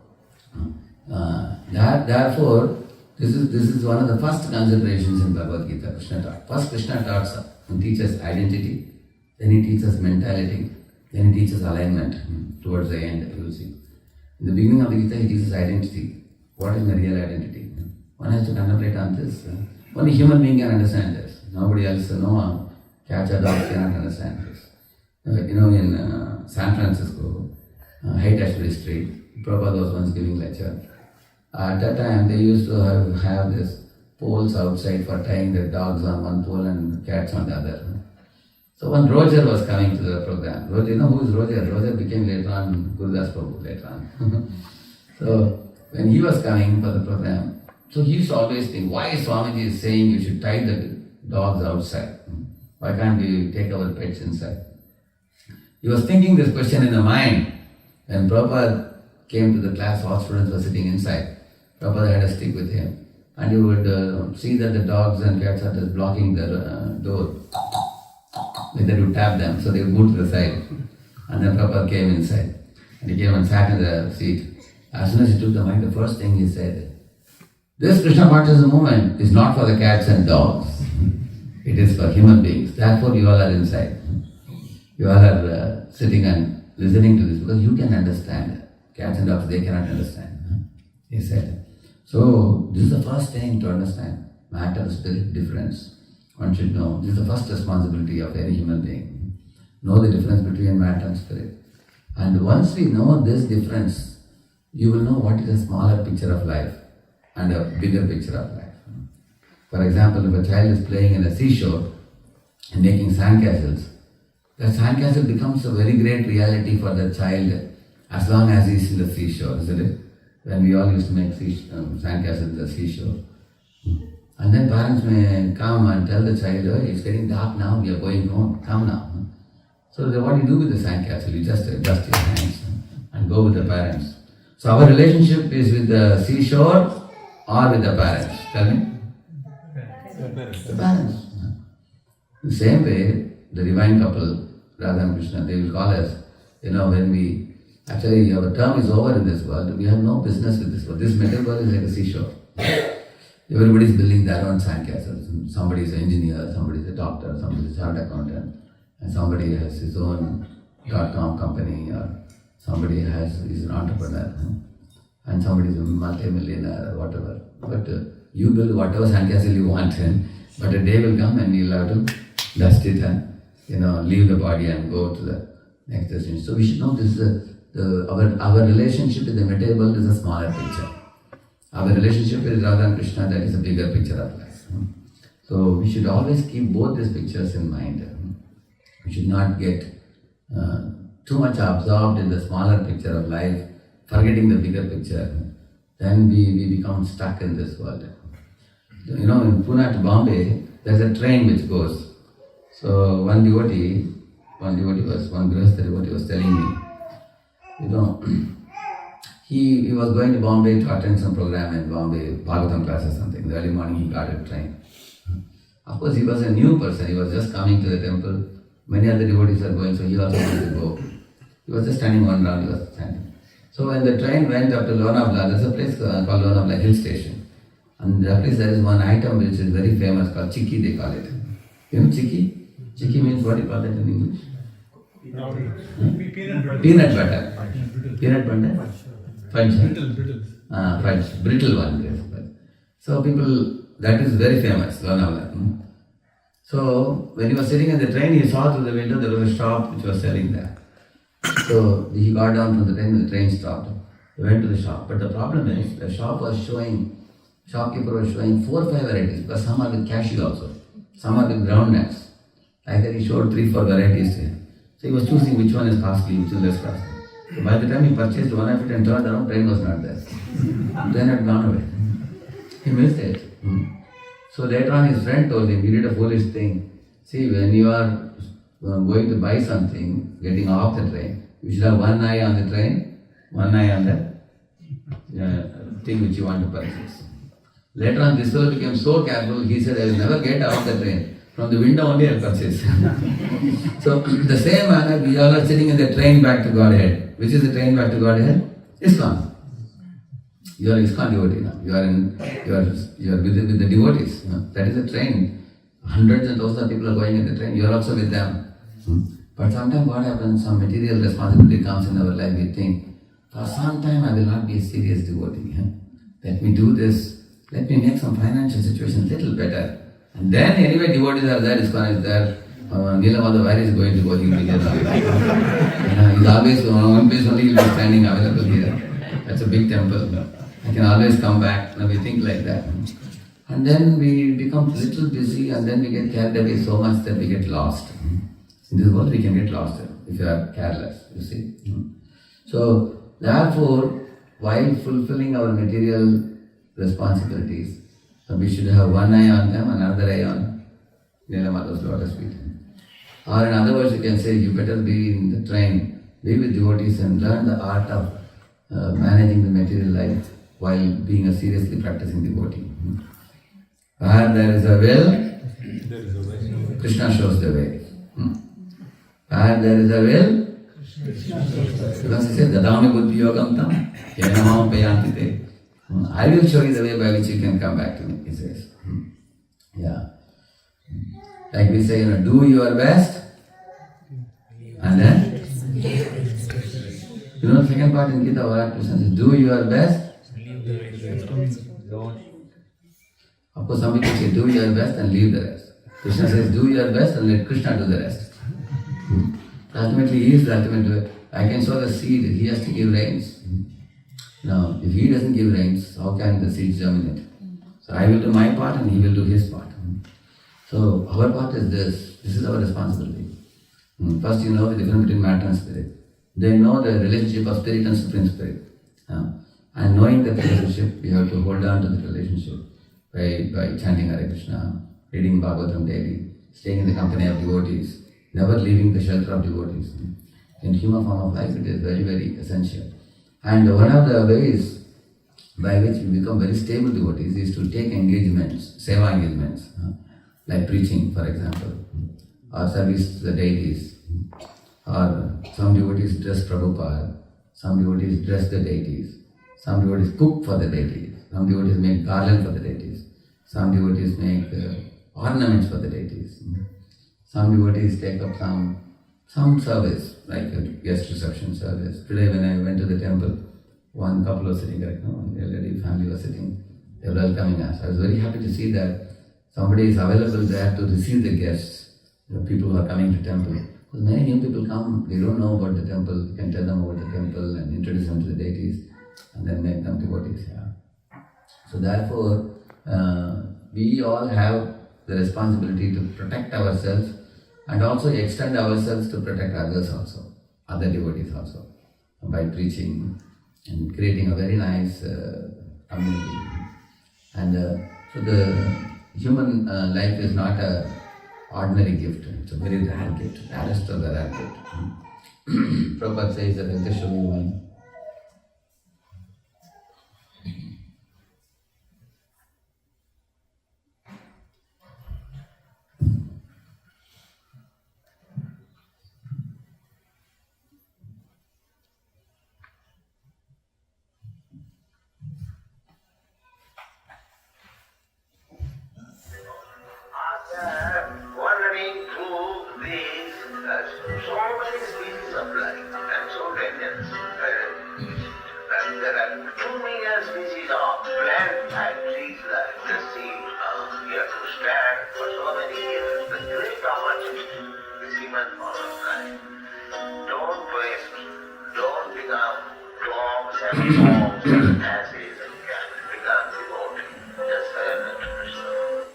therefore, this is one of the first considerations in Bhagavad Gita, Krishna taught. First, Krishna taught and teaches identity, then he teaches mentality, then he teaches alignment towards the end, you will see. In the beginning of the Gita, he teaches identity. What is my real identity? One has to contemplate on this. Only human being can understand this. Nobody else, no cats or dogs cannot understand this. In San Francisco, Haight-Ashbury Street, Prabhupada was once giving lecture. At that time, they used to have this poles outside for tying the dogs on one pole and cats on the other. So one Roger was coming to the program. Roger, you know who is Roger? Roger became later on Gurudas Prabhu later on. So when he was coming for the program, so he used to always think, why Swamiji is saying you should tie the dogs outside? Why can't we take our pets inside? He was thinking this question in the mind. When Prabhupada came to the class, all students were sitting inside. Prabhupada had a stick with him. And he would see that the dogs and cats are just blocking the door. Like that, he would tap them, so they would move to the side. And then Prabhupada came inside. And he came and sat in the seat. As soon as he took the mic, the first thing he said, this Krishna consciousness movement is not for the cats and dogs. It is for human beings. Therefore, you all are inside. You all are sitting and listening to this because you can understand. Cats and dogs, they cannot understand. He said. So, this is the first thing to understand. Matter, spirit, difference. One should know. This is the first responsibility of any human being. Know the difference between matter and spirit. And once we know this difference, you will know what is a smaller picture of life and a bigger picture of life. For example, if a child is playing in a seashore and making sandcastles, the sandcastle becomes a very great reality for the child as long as he is in the seashore, isn't it? When we all used to make sandcastles in the seashore. And then parents may come and tell the child, oh, it's getting dark now, we are going home, come now. So what do you do with the sandcastle? You just dust your hands and go with the parents. So our relationship is with the seashore or with the parents? Tell me. The parents. The same way, the divine couple, Radha and Krishna, they will call us, when we, actually our term is over in this world, we have no business with this world. This material world is like a seashore. Everybody is building their own sandcastles. Somebody is an engineer, somebody is a doctor, somebody is a chartered accountant, and somebody has his own .com company, or somebody is an entrepreneur, and somebody is a multi-millionaire or whatever. But you build whatever sandcastle you want, but a day will come and you'll have to dust it and leave the body and go to the next destination. So we should know this is our relationship with the material world is a smaller picture. Our relationship with Radha and Krishna, that is a bigger picture of life. So we should always keep both these pictures in mind. We should not get too much absorbed in the smaller picture of life, forgetting the bigger picture. Then we become stuck in this world. In Pune to Bombay, there's a train which goes. So one Grihastha devotee was telling me, he was going to Bombay to attend some program in Bombay, Bhagavatam class or something. In the early morning he got a train. Of course, he was a new person. He was just coming to the temple. Many other devotees are going, so he also wanted to go. He was just standing one round, he was standing. So when the train went up to Lonavala, there's a place called Lonavala Hill Station. And that place there is one item which is very famous called chikki, they call it. You know chikki? Chikki means what do you call that in English? Peanut butter. Peanut butter? Fudge. Fudge. Brittle one. Yes. So people, that is very famous, Lonavala. So when he was sitting in the train, he saw through the window there was a shop which was selling that. So he got down from the train and the train stopped. He went to the shop. But the problem is, the shopkeeper was showing 4 or 5 varieties, but some are with cashew also. Some are with ground nuts. Like that he showed 3 or 4 varieties to him. So he was choosing which one is costly, which is less costly. So by the time he purchased one of it and turned around, train was not there. The train had gone away. He missed it. So later on his friend told him, he did a foolish thing. See, when you are going to buy something, getting off the train, you should have one eye on the train, one eye on the thing which you want to purchase. Later on, this fellow became so careful, he said, I will never get off the train. From the window only I'll purchase. So, the same manner, we all are sitting in the train back to Godhead. Which is the train back to Godhead? ISKCON. You are ISKCON devotee now. You are with the devotees. That is the train. Hundreds and thousands of people are going in the train. You are also with them. But sometimes what happens, some material responsibility comes in our life, we think, for some time I will not be a serious devotee. Let me do this. Let me make some financial situation a little better. And then anyway devotees are there, ISKCON is there. Neelamada, where is going to go? He will be here. He's always on one place only, he will be standing available here. That's a big temple. I can always come back. We think like that. And then we become little busy and then we get carried away so much that we get lost. In this world we can get lost if you are careless, you see. So, therefore, while fulfilling our material responsibilities, we should have one eye on them, another eye on Neelamada's lotus feet. Or in other words, you can say, you better be in the train, be with devotees and learn the art of managing the material life while being a seriously practicing devotee. Where there is a will, Krishna shows the way. Where there is a will, because he says, Dadami buddhi yogam tam, yenamam payanti te. I will show you the way by which you can come back to me, he says. Yeah. Like we say, do your best, and then, the second part in Gita, where Krishna says, do your best. Of course, some people say, do your best and leave the rest. Krishna says, do your best and let Krishna do the rest. Ultimately, he is the ultimate way. I can sow the seed, he has to give rains. Now, if he doesn't give rains, how can the seeds germinate? So I will do my part and he will do his part. So our part is this. This is our responsibility. First, you know the difference between matter and spirit. They know the relationship of spirit and supreme spirit. And knowing that relationship, we have to hold on to the relationship by chanting Hare Krishna, reading Bhagavatam daily, staying in the company of devotees, never leaving the shelter of devotees. In human form of life, it is very, very essential. And one of the ways by which we become very stable devotees is to take engagements, seva engagements, like preaching, for example, or service to the deities, or some devotees dress Prabhupada, some devotees dress the deities, some devotees cook for the deities, some devotees make garland for the deities, some devotees make ornaments for the deities, some devotees take up some service, like a guest reception service. Today when I went to the temple, one couple was sitting right now, one elderly family was sitting, they were welcoming us. I was very happy to see that somebody is available there to receive the guests, the people who are coming to temple. Because many new people come, they don't know about the temple, you can tell them about the temple and introduce them to the deities and then make them devotees. So therefore, we all have the responsibility to protect ourselves and also extend ourselves to protect others also, other devotees also, by preaching and creating a very nice community. And so the human life is not an ordinary gift, it's a very rare gift, rarest of the rare gift. Prabhupada says that, I'll just show you one. Wandering through these so many species of life and so dangerous. There are 2 million species of plant and trees like the sea. You have to stand for so many years. The great opportunity is human form of life. Don't waste, don't become dogs and dogs and asses and cats. Become devoted. Just surrender to Krishna.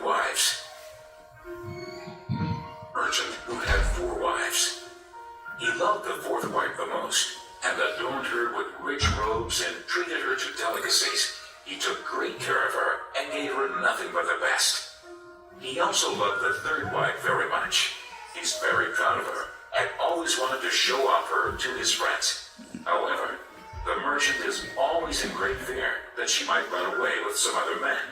wives. Merchant who had 4 wives. He loved the 4th wife the most, and adorned her with rich robes and treated her to delicacies. He took great care of her and gave her nothing but the best. He also loved the 3rd wife very much. He's very proud of her and always wanted to show off her to his friends. However, the merchant is always in great fear that she might run away with some other man.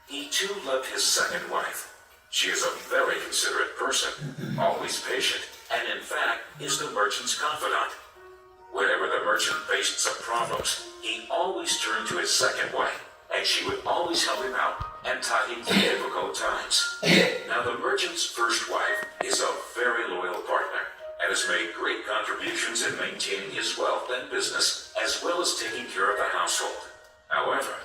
He too loved his 2nd wife. She is a very considerate person, always patient, and in fact is the merchant's confidant. Whenever the merchant faced some problems, he always turned to his 2nd wife, and she would always help him out and tide him through difficult times. Now the merchant's 1st wife is a very loyal partner and has made great contributions in maintaining his wealth and business as well as taking care of the household. However,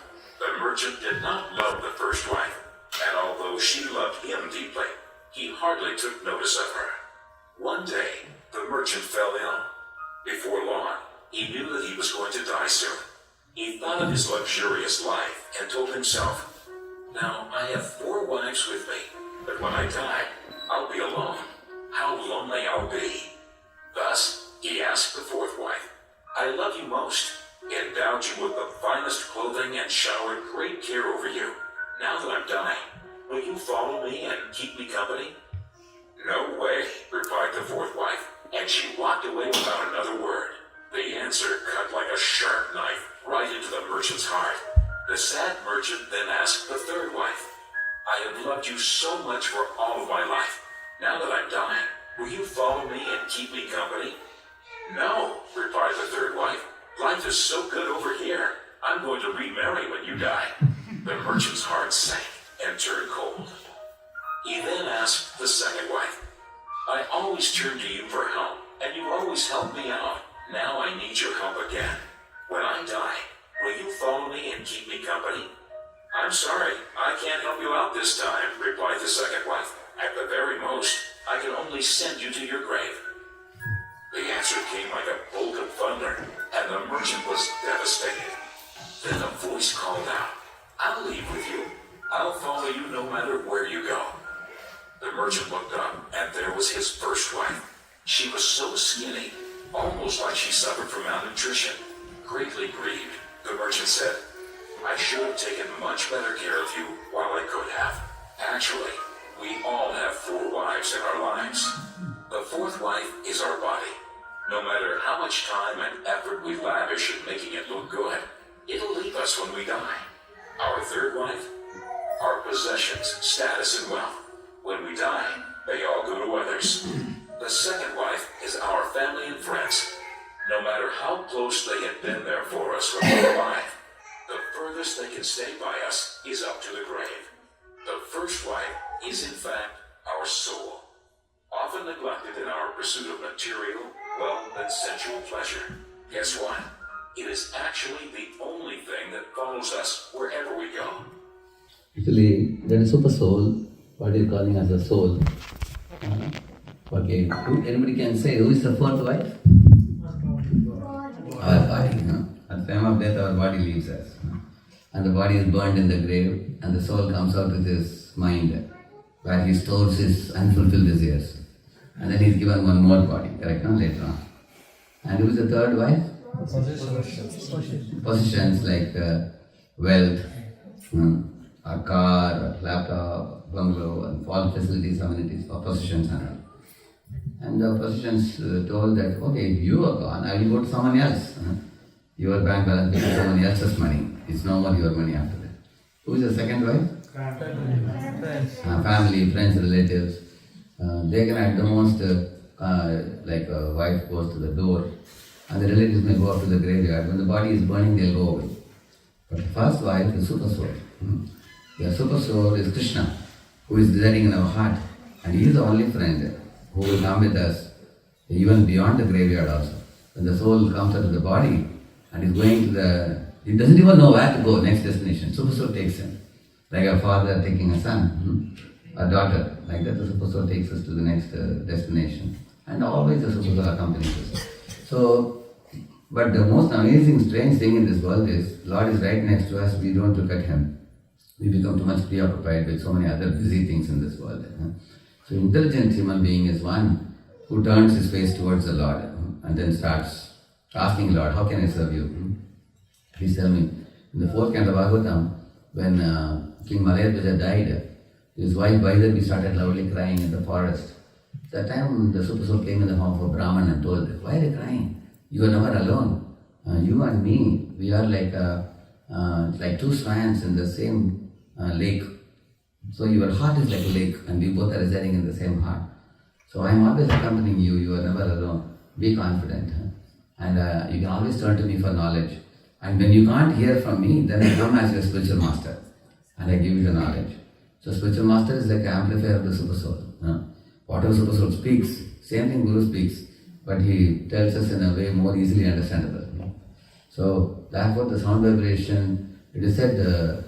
the merchant did not love the 1st wife, and although she loved him deeply, he hardly took notice of her. One day, the merchant fell ill. Before long, he knew that he was going to die soon. He thought of his luxurious life and told himself, "Now I have 4 wives with me, but when I die, I'll be alone. How lonely I'll be." Thus, he asked the 4th wife, "I love you most, endowed you with the finest clothing and showered great care over you. Now that I'm dying, will you follow me and keep me company?" "No way," replied the 4th wife, and she walked away without another word. The answer cut like a sharp knife right into the merchant's heart. The sad merchant then asked the 3rd wife, "I have loved you so much for all of my life. Now that I'm dying, will you follow me and keep me company?" "No," replied the 3rd wife. "Life is so good over here. I'm going to remarry when you die." The merchant's heart sank and turned cold. He then asked the 2nd wife, "I always turn to you for help, and you always help me out. Now I need your help again. When I die, will you follow me and keep me company?" "I'm sorry, I can't help you out this time," replied the 2nd wife. "At the very most, I can only send you to your grave." The answer came like a bolt of thunder, and the merchant was devastated. Then a voice called out, "I'll leave with you. I'll follow you no matter where you go." The merchant looked up, and there was his 1st wife. She was so skinny, almost like she suffered from malnutrition. Greatly grieved, the merchant said, "I should have taken much better care of you while I could have. Actually, we all have 4 wives in our lives. The 4th wife is our body. No matter how much time and effort we lavish in making it look good, it'll leave us when we die. Our 3rd wife, our possessions, status, and wealth. When we die, they all go to others. The 2nd wife is our family and friends. No matter how close they have been there for us when we're alive, the furthest they can stay by us is up to the grave. The 1st wife is in fact our soul, often neglected in our pursuit of material, wealth, and sensual pleasure. Guess what? It is actually the only thing that follows us wherever we go." Actually, that is super soul, what you're calling as a soul. Okay, anybody can say who is the 4th wife? Our body. At the time of death, our body leaves us. And the body is burned in the grave, and the soul comes out with his mind, where he stores his unfulfilled desires. And then he's given one more body, correct, no? Later on. And who is the 3rd wife? Possessions like wealth, a car, a laptop, bungalow, and all facilities, amenities, or possessions and all. And the possessions told that, okay, you are gone, I will go to someone else. Your bank balance becomes someone else's money. It's no more your money after that. Who is the 2nd wife? Family, friends, relatives. They can at the most, like a wife goes to the door, and the relatives may go up to the graveyard. When the body is burning, they'll go away. But the 1st wife is super soul. The super soul is Krishna, who is residing in our heart, and he is the only friend who will come with us even beyond the graveyard also. When the soul comes out of the body and is going to he doesn't even know where to go, next destination. Super soul takes him. Like a father taking a son, a daughter. Like that, the super soul takes us to the next destination. And always the super soul accompanies us. So, but the most amazing, strange thing in this world is, Lord is right next to us, we don't look at Him. We become too much preoccupied with so many other busy things in this world. So intelligent human being is one who turns his face towards the Lord and then starts asking Lord, how can I serve you? Please tell me. In the 4th canto of Bhagavatam, when King Malayadvaja died, his wife Vaidehi started loudly crying in the forest. That time the Super Soul came in the form of a Brahman and told her, why are you crying? You are never alone. You and me, we are like two swans in the same lake. So your heart is like a lake and we both are residing in the same heart. So I am always accompanying you, you are never alone. Be confident. And you can always turn to me for knowledge. And when you can't hear from me, then I come as your spiritual master and I give you the knowledge. So spiritual master is like an amplifier of the Super Soul. Whatever Super Soul speaks, same thing Guru speaks, but he tells us in a way more easily understandable. So therefore the sound vibration, it is said the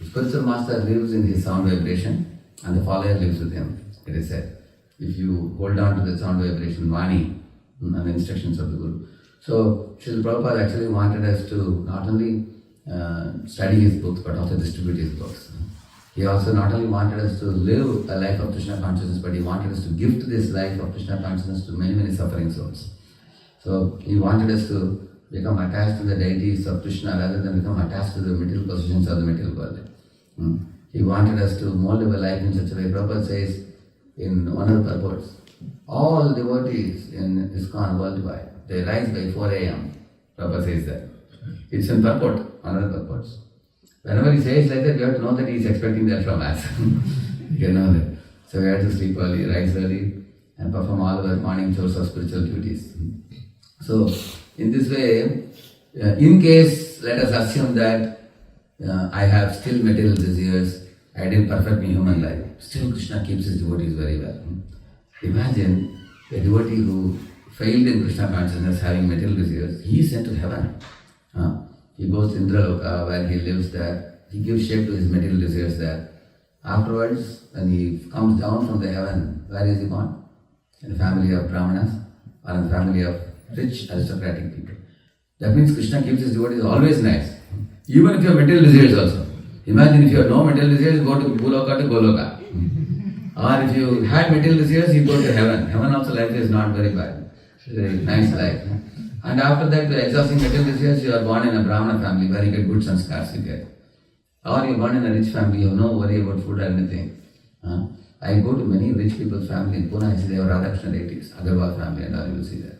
spiritual master lives in his sound vibration and the follower lives with him, it is said. If you hold on to the sound vibration, Vani, and the instructions of the Guru. So Srila Prabhupada actually wanted us to not only study his books but also distribute his books. He also not only wanted us to live a life of Krishna consciousness, but he wanted us to gift this life of Krishna consciousness to many, many suffering souls. So he wanted us to become attached to the deities of Krishna rather than become attached to the material possessions of the material world. He wanted us to mold our life in such a way. Prabhupada says in one of the purports, all devotees in ISKCON worldwide, they rise by 4 a.m. Prabhupada says that. It's in purport, one of the purports. Whenever he says like that, you have to know that he is expecting that from us. You know that. So we have to sleep early, rise early, and perform all our morning chores of spiritual duties. So, in this way, in case, let us assume that I have still material desires, I didn't perfect my human life, still Krishna keeps his devotees very well. Imagine a devotee who failed in Krishna consciousness having material desires, he is sent to heaven. He goes to Indraloka where he lives there, he gives shape to his material desires there. Afterwards, when he comes down from the heaven, where is he born? In a family of Brahmanas or in a family of rich aristocratic people. That means Krishna keeps his devotees always nice. Even if you have material desires also. Imagine if you have no material desires, go to Bhuloka to Goloka. Or if you had material desires, you go to heaven. Heaven also life is not very bad. It's a very nice life. And after that, by exhausting material desires, you are born in a Brahmana family where you get good sanskars you get. Or you are born in a rich family, you have no worry about food or anything. I go to many rich people's family in Pune, I see they have Radhakrishna deities, Agarwal family and all, you will see that.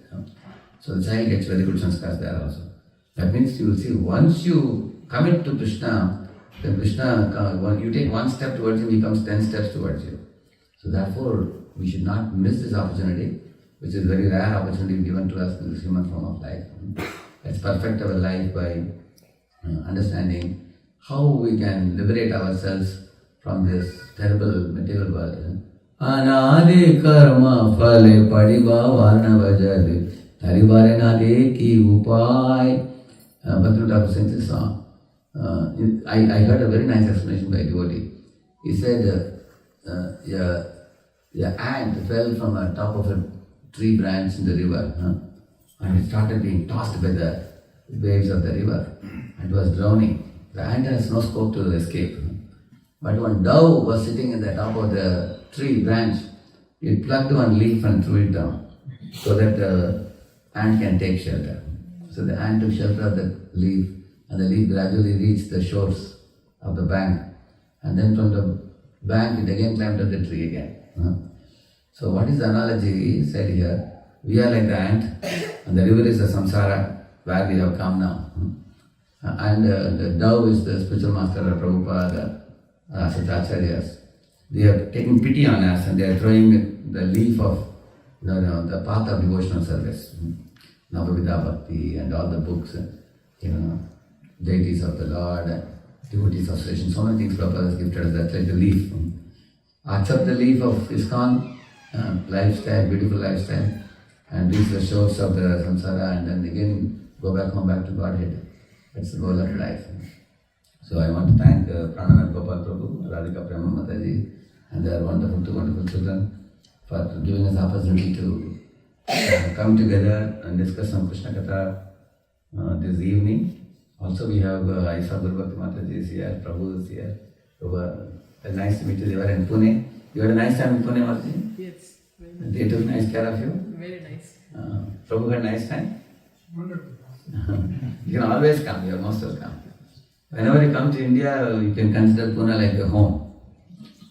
So the child gets very good sanskars there also. That means you will see, once you commit to Krishna, then Krishna, you take one step towards him, he comes 10 steps towards you. So therefore, we should not miss this opportunity, which is a very rare opportunity given to us in this human form of life. Let's perfect our life by understanding how we can liberate ourselves from this terrible material world. Anadi karma phale padiva varnavajali taribare nade ki upai. Bhaktivinoda Thakur sings this song. I heard a very nice explanation by a devotee. He said, the ant fell from the top of a tree branch in the river, and it started being tossed by the waves of the river and was drowning. The ant has no scope to escape. But one dove was sitting in the top of the tree branch. It plucked one leaf and threw it down so that the ant can take shelter. So the ant took shelter of the leaf, and the leaf gradually reached the shores of the bank. And then from the bank, it again climbed up the tree again. So what is the analogy said here? We are like the ant, and the river is the samsara where we have come now. And the dove is the spiritual master of Prabhupada, such acharyas. They are taking pity on us and they are throwing the leaf of the path of devotional service. Navavida Bhakti and all the books, deities of the Lord, devotees of salvation, so many things Prabhupada has gifted us, that's like the leaf. Accept the leaf of ISKCON, lifestyle, beautiful lifestyle, and reach the shores of the samsara and then again go back home, back to Godhead. That's the goal of life. So I want to thank Pranam and Gopal Prabhu, Radhika Prema Mataji, and their two wonderful children for giving us the opportunity to come together and discuss some Krishna Katha this evening. Also we have Aisa Gurbhakti Mataji is here, Prabhu is here. So, nice to meet you. They were in Pune. You had a nice time in Pune, Mataji? Yes, very much. They took nice care of you? Very nice. Prabhu had a nice time? Wonderful. You can always come, you are most welcome. Whenever you come to India, you can consider Pune like your home.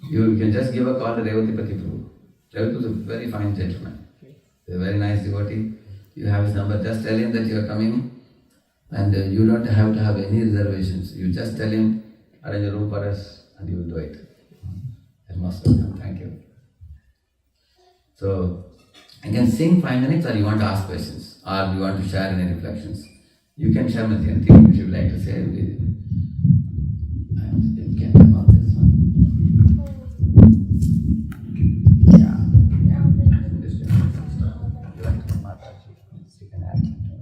You can just give a call to Revatipati Prabhu. Revati is a very fine gentleman. He's a very nice devotee. You have his number, just tell him that you are coming and you don't have to have any reservations. You just tell him, arrange a room for us and he will do it. You're most welcome, thank you. So, you can sing 5 minutes or you want to ask questions or you want to share any reflections. You can share with anything which you would like to say. You can come out this one. Yeah. This one. You want to Mataji, you can add something.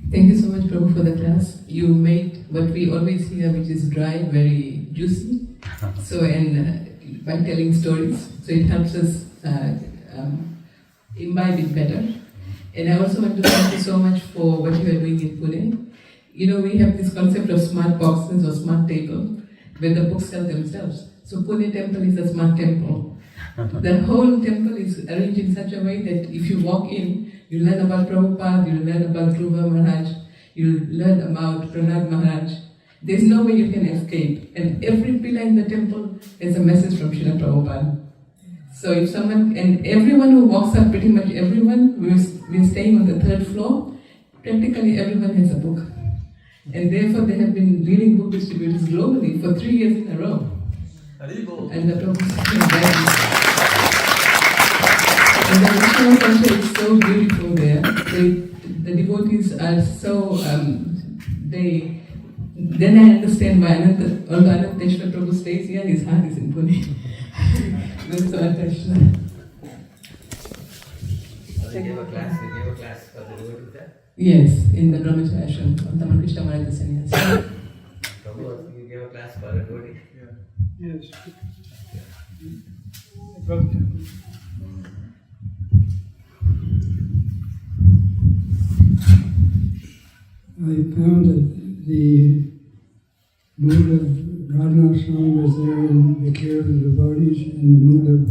Thank you so much, Prabhu, for the class. You made what we always hear, which is dry, very juicy. So, and by telling stories, so it helps us imbibe it better. And I also want to thank you so much for what you are doing in Pune. You know, we have this concept of smart boxes or smart table, where the books sell themselves. So Pune temple is a smart temple. The whole temple is arranged in such a way that if you walk in, you learn about Prabhupada, you learn about Dhruva Maharaj, you learn about Pranad Maharaj. There's no way you can escape. And every pillar in the temple is a message from Srila Prabhupada. So if someone, and everyone who walks up, pretty much everyone, we're staying on the 3rd floor, practically everyone has a book. And therefore they have been leading book distributors globally for 3 years in a row. And the Prabhupada and the Vishnu culture is so beautiful there. The devotees are so, then I understand why although Ananteshwar Prabhu stays here, his heart is in Pune. That's so attached. They gave a class for the devotees there? Yes, in the Brahmacharya ashram of Hare Krishna Maharaj Sannyas. Prabhu, you gave a class for a devotee? Yes. I found that the mood of Radheshyam was there in the care of the devotees, and the mood of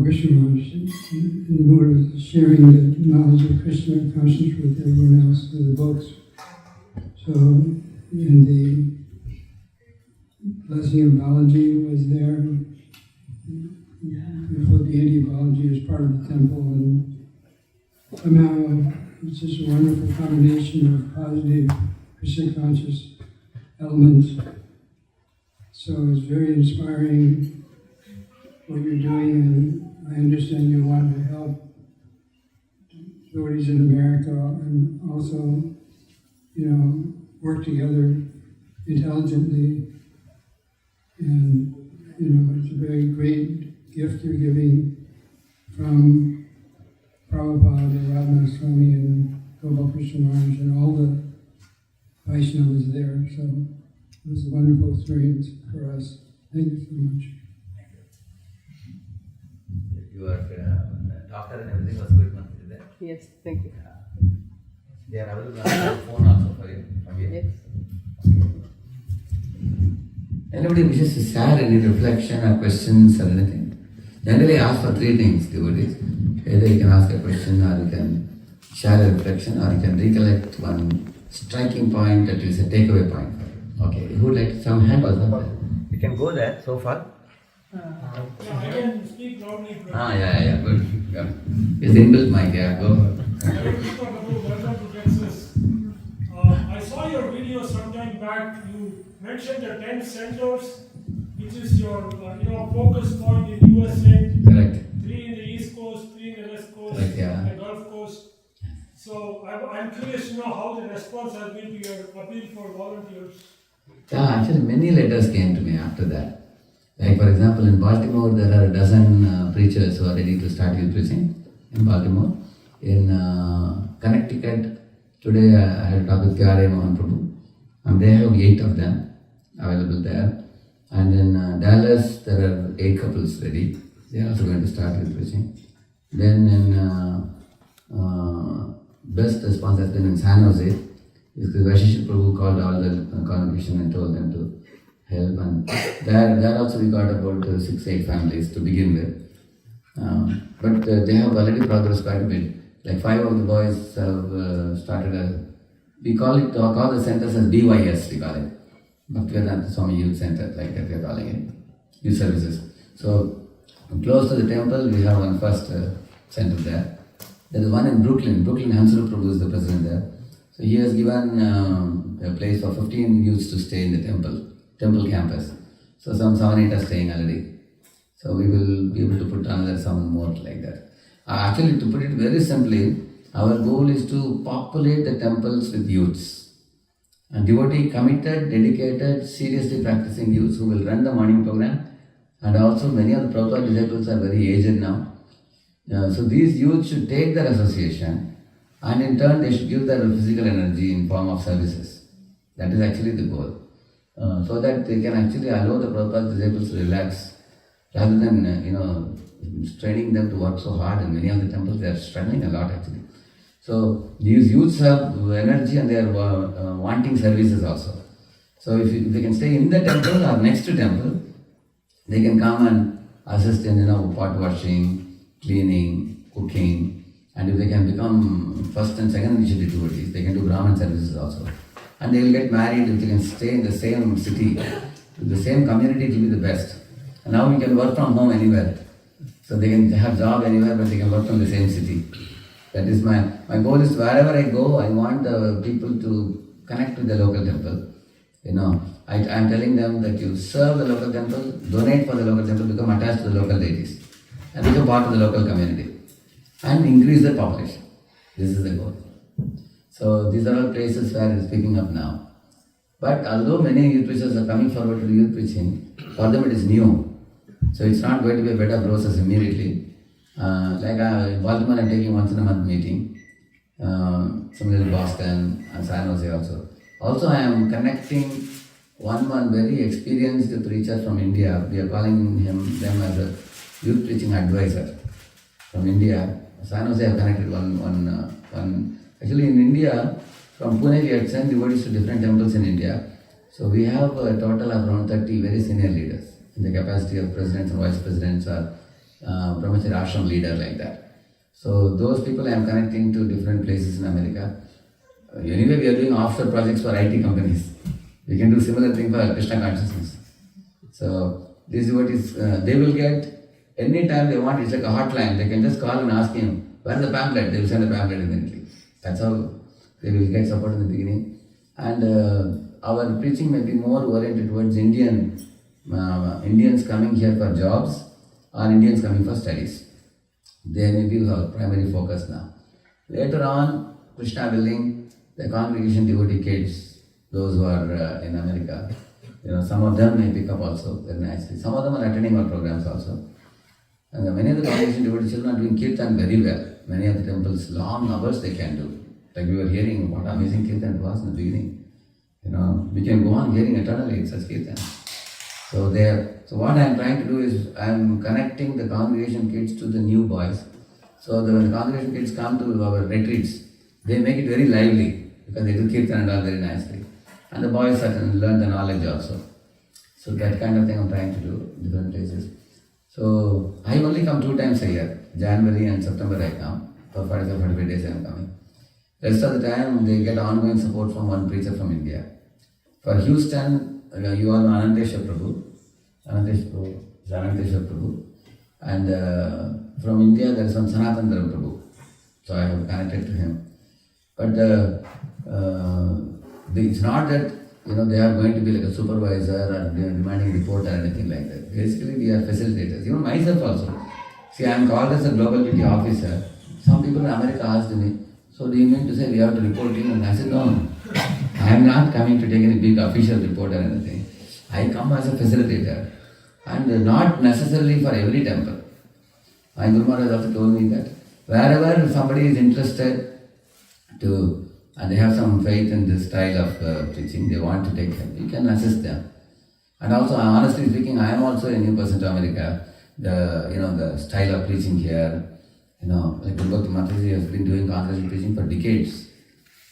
Krishna was in the mood of sharing the knowledge of Krishna consciousness with everyone else through the books. So, and the blessing of Balaji was there. Beautiful deity of Balaji is part of the temple, and somehow it's just a wonderful combination of positive Krishna conscious elements. So it's very inspiring what you're doing, and I understand you want to help devotees in America and also, work together intelligently. And, it's a very great gift you're giving from Prabhupada, Radheshyam, and Gopal Krishna Maharaj, and all the Vaishnavas there. So it was a wonderful experience for us. Thank you so much. Your doctor and everything was good, Mataji, there? Yes, thank you. They are available on the phone also for you, from you? Yes. Anybody wishes to share any reflection or questions or anything? Generally ask for 3 things, devotees. Either you can ask a question, or you can share a reflection, or you can recollect one striking point that is a takeaway point for you. Okay, who would like to some hand or something? You can go there so far. I can speak loudly. Yeah, good. Yeah. It's inbuilt mic, yeah, go. Hare Krishna Prabhu, welcome to Texas. I saw your video sometime back. You mentioned the 10 centers, which is your focus point in USA. Correct. 3 in the East Coast, 3 in the West Coast, Correct, yeah. the Gulf Coast. So I'm curious to know how the response has been to your appeal for volunteers. Yeah, actually many letters came to me after that. Like for example, in Baltimore, there are a dozen preachers who are ready to start youth preaching in Baltimore. In Connecticut, today I had a talk with Hare Mohan Prabhu, and they have 8 of them available there. And in Dallas, there are 8 couples ready. They are also going to start with preaching. Then in best response has been in San Jose. The Radheshyam Prabhu called all the congregation and told them to help. And there also we got about 6-8 families to begin with. But they have already progressed quite a bit. Like 5 of the boys have started we call the centers as BYS, we call it. Bhaktivedanta Swami Youth Center, like that we are calling it. Youth services. So, close to the temple, we have one first center there. There is one in Brooklyn. Hansuru Prabhu is the president there. So, he has given a place for 15 youths to stay in the temple campus. So, some 7-8 are staying already. So, we will be able to put another 7 more like that. Actually, to put it very simply, our goal is to populate the temples with youths. And devotee, committed, dedicated, seriously practicing youths who will run the morning program. And also many of the Prabhupada disciples are very aged now. So these youths should take their association and in turn they should give their physical energy in form of services. That is actually the goal. So that they can actually allow the Prabhupada disciples to relax rather than training them to work so hard. In many of the temples they are struggling a lot actually. So these youths have energy and they are wanting services also. So if they can stay in the temple or next to temple, they can come and assist in pot washing, cleaning, cooking, and if they can become first and second initiative devotees, they can do Brahman services also. And they will get married if they can stay in the same city, the same community, it will be the best. And now we can work from home anywhere. So they can have job anywhere, but they can work from the same city. That is my goal is wherever I go, I want the people to connect with the local temple. I am telling them that you serve the local temple, donate for the local temple, become attached to the local deities, and become part of the local community, and increase the population. This is the goal. So these are all places where it is picking up now. But although many youth preachers are coming forward to do youth preaching, for them it is new. So it's not going to be a bed of roses immediately. In Baltimore, I'm taking once in a month meeting. Similarly, Boston and San Jose also. Also, I am connecting one very experienced preacher from India. We are calling them as a youth preaching advisor from India. San Jose, I have connected one. Actually, in India, from Pune, we had sent devotees to different temples in India. So we have a total of around 30 very senior leaders in the capacity of presidents and vice presidents or Brahmachari ashram leader like that. So those people I am connecting to different places in America. Anyway, we are doing offshore projects for IT companies. We can do similar thing for Krishna consciousness. So these devotees, they will get any time they want. It's like a hotline. They can just call and ask him, where's the pamphlet? They will send the pamphlet immediately. That's how they will get support in the beginning. And our preaching may be more oriented towards Indians coming here for jobs or Indians coming for studies. They may be our primary focus now. Later on, Krishna willing, the congregation devotee kids, those who are in America, some of them may pick up also very nicely. Some of them are attending our programs also. And many of the congregation devotee children are doing kirtan very well. Many of the temples, long hours they can do. Like we were hearing what amazing kirtan it was in the beginning. We can go on hearing eternally such kirtan. So what I am trying to do is I am connecting the congregation kids to the new boys. So when the congregation kids come to our retreats, they make it very lively because they do kirtan and all very nicely. And the boys certainly learn the knowledge also. So that kind of thing I am trying to do in different places. So I only come 2 times a year, January and September right now. For 45 days I am coming. Rest of the time they get ongoing support from one preacher from India. For Houston, you all know Ananteshwar Prabhu. And from India there is one Sanatandra Prabhu. So I have connected to him. But it's not that they are going to be like a supervisor or demanding report or anything like that. Basically we are facilitators. Even myself also. See, I am called as a global duty officer. Some people in America asked me, so do you mean to say we have to report you? And I said, no. I am not coming to take any big official report or anything. I come as a facilitator and not necessarily for every temple. My Guru Maharaj also told me that wherever somebody is interested to, and they have some faith in this style of preaching, they want to take help, you can assist them. And also, honestly speaking, I am also a new person to America. The style of preaching here, like Bhakti Mataji has been doing congregational preaching for decades.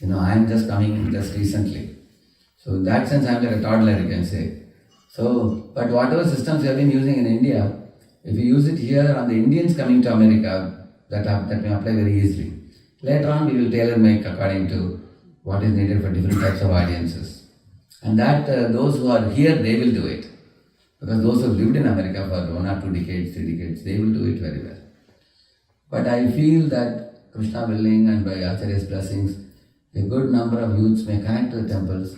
I am just coming just recently. So in that sense, I am like a toddler, you can say. So, but whatever systems we have been using in India, if you use it here on the Indians coming to America, that may apply very easily. Later on, we will tailor make according to what is needed for different types of audiences. And that those who are here, they will do it. Because those who have lived in America for 1 or 2 decades, 3 decades, they will do it very well. But I feel that Krishna willing and by Acharya's blessings, a good number of youths may connect to the temples,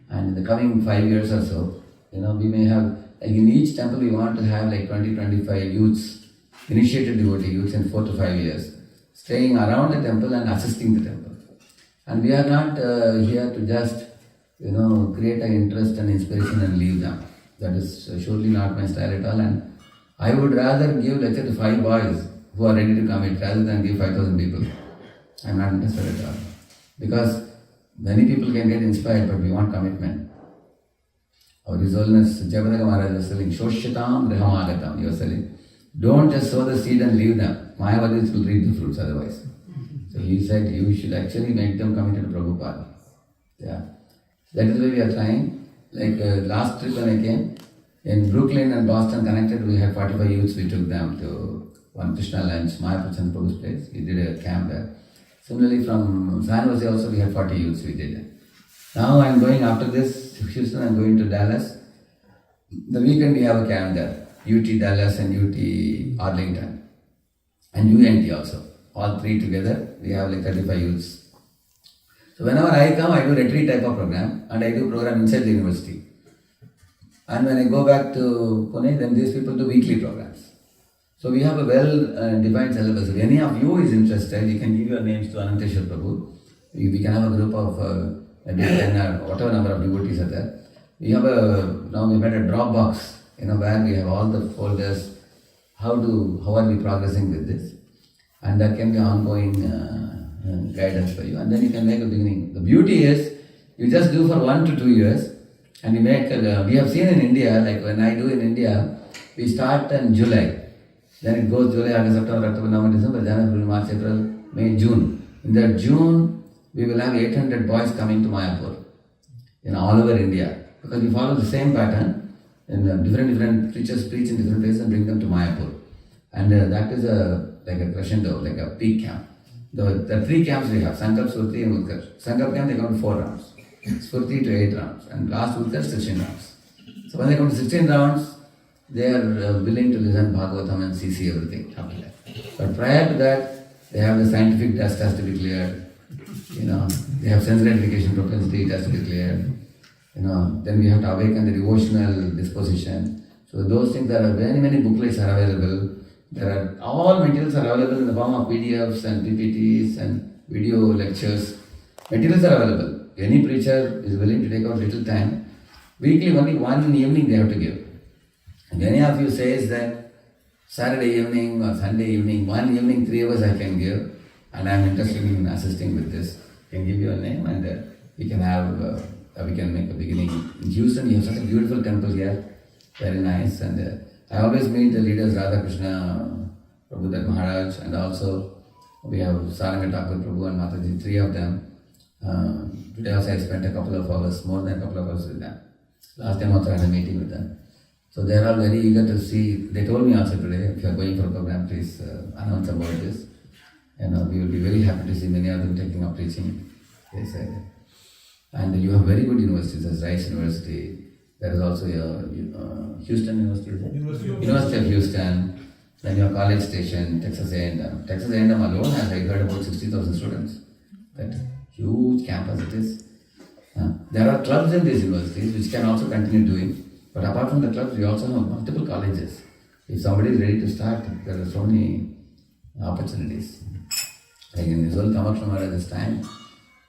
and in the coming 5 years or so, we may have, like in each temple we want to have like 20-25 youths, initiated devotee youths in 4 to 5 years, staying around the temple and assisting the temple. And we are not here to just, create an interest and inspiration and leave them. That is surely not my style at all. And I would rather give lecture to 5 boys who are ready to commit rather than give 5,000 people. I am not interested at all. Because many people can get inspired, but we want commitment. Our His Holiness Jayapataka Maharaj was telling, Shoshitam Grihamagatam. He was telling, don't just sow the seed and leave them. Mayavadis will reap the fruits otherwise. So he said, you should actually make them committed to Prabhupada. Yeah. That is why we are trying. Like last trip when I came, in Brooklyn and Boston connected, we had 45 youths. We took them to one Krishna lunch, Mayapachan Prabhu's place. We did a camp there. Similarly, from San Jose also we had 40 youths we did. Now I am going after this, Houston, I am going to Dallas. The weekend we have a camp there. UT Dallas and UT Arlington. And UNT also. All 3 together, we have like 35 youths. So whenever I come, I do retreat type of program, and I do program inside the university. And when I go back to Pune, then these people do weekly programs. So we have a well-defined syllabus. If any of you is interested, you can give your names to Ananteshwar Prabhu. We can have a group of maybe 10 or whatever number of devotees are there. We have now we made a Dropbox, where we have all the folders. How are we progressing with this? And that can be ongoing guidance for you. And then you can make a beginning. The beauty is, you just do for 1 to 2 years, and you make, we have seen in India, like when I do in India, we start in July. Then it goes July, August, September, October, November, December, January, February, March, April, May, June. In that June, we will have 800 boys coming to Mayapur, all over India. Because we follow the same pattern, and different preachers preach in different places and bring them to Mayapur. And that is like a crescendo, like a peak camp. The 3 camps we have, Sankalp, Spurti and Utkarsh. Sankalp camp, they come to 4 rounds. Spurti to 8 rounds. And last Utkarsh, 16 rounds. So when they come to 16 rounds, they are willing to listen Bhagavatam and see everything after that. But prior to that, they have the scientific test has to be cleared. They have sense gratification propensity, it has to be cleared. Then we have to awaken the devotional disposition. So those things, there are many booklets are available. All materials are available in the form of PDFs and PPTs and video lectures. Materials are available. Any preacher is willing to take out little time. Weekly, only 1 evening they have to give. And any of you says that Saturday evening or Sunday evening, 1 evening, 3 hours I can give, and I am interested in assisting with this, I can give you a name, and we can make a beginning. In Houston, you have such a beautiful temple here, very nice, and I always meet the leaders, Radheshyam, Prabhu Maharaj, and also we have Saranga Thakur Prabhu and Mataji, 3 of them. Today also I spent a couple of hours, more than a couple of hours with them. Last time also I had a meeting with them. So they are all very eager to see. They told me also today, if you are going for a program, please announce about this. We will be very happy to see many of them taking up preaching. They said. And you have very good universities, as Rice University. There is also Houston University, is it? University of Houston. Then your College Station, Texas A&M. Texas A&M alone has, I heard, about 60,000 students. That huge campus it is. There are clubs in these universities which can also continue doing. But apart from the clubs, we also have multiple colleges. If somebody is ready to start, there are so many opportunities. Like in His Holiness Kamaksha Maharaj's time,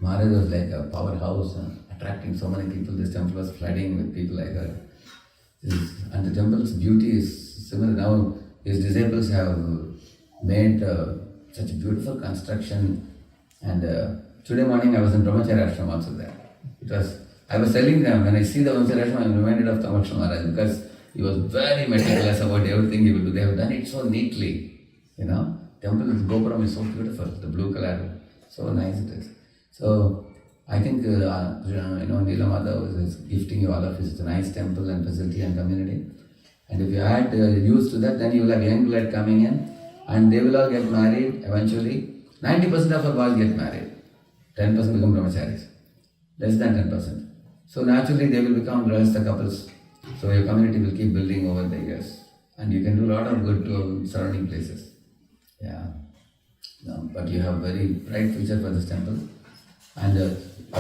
Maharaj was like a powerhouse, attracting so many people. This temple was flooding with people like her. And the temple's beauty is similar. Now, his disciples have made such a beautiful construction. And today morning I was in Brahmacharya Ashram also there. It was I was telling them, when I see the Radheshyam, I'm reminded of Tamaksh Maharaj, because he was very meticulous about everything he would do. They have done it so neatly, Temple Gopuram is so beautiful, the blue color, so nice it is. So I think Neela Mata was gifting you all of this nice temple and facility and community. And if you add use to that, then you will have young blood coming in, and they will all get married eventually. 90% of our boys get married, 10% become brahmacharis, less than 10%. So naturally they will become Radheshyam couples. So your community will keep building over the years, and you can do a lot of good to surrounding places. Yeah. No, but you have very bright future for this temple. And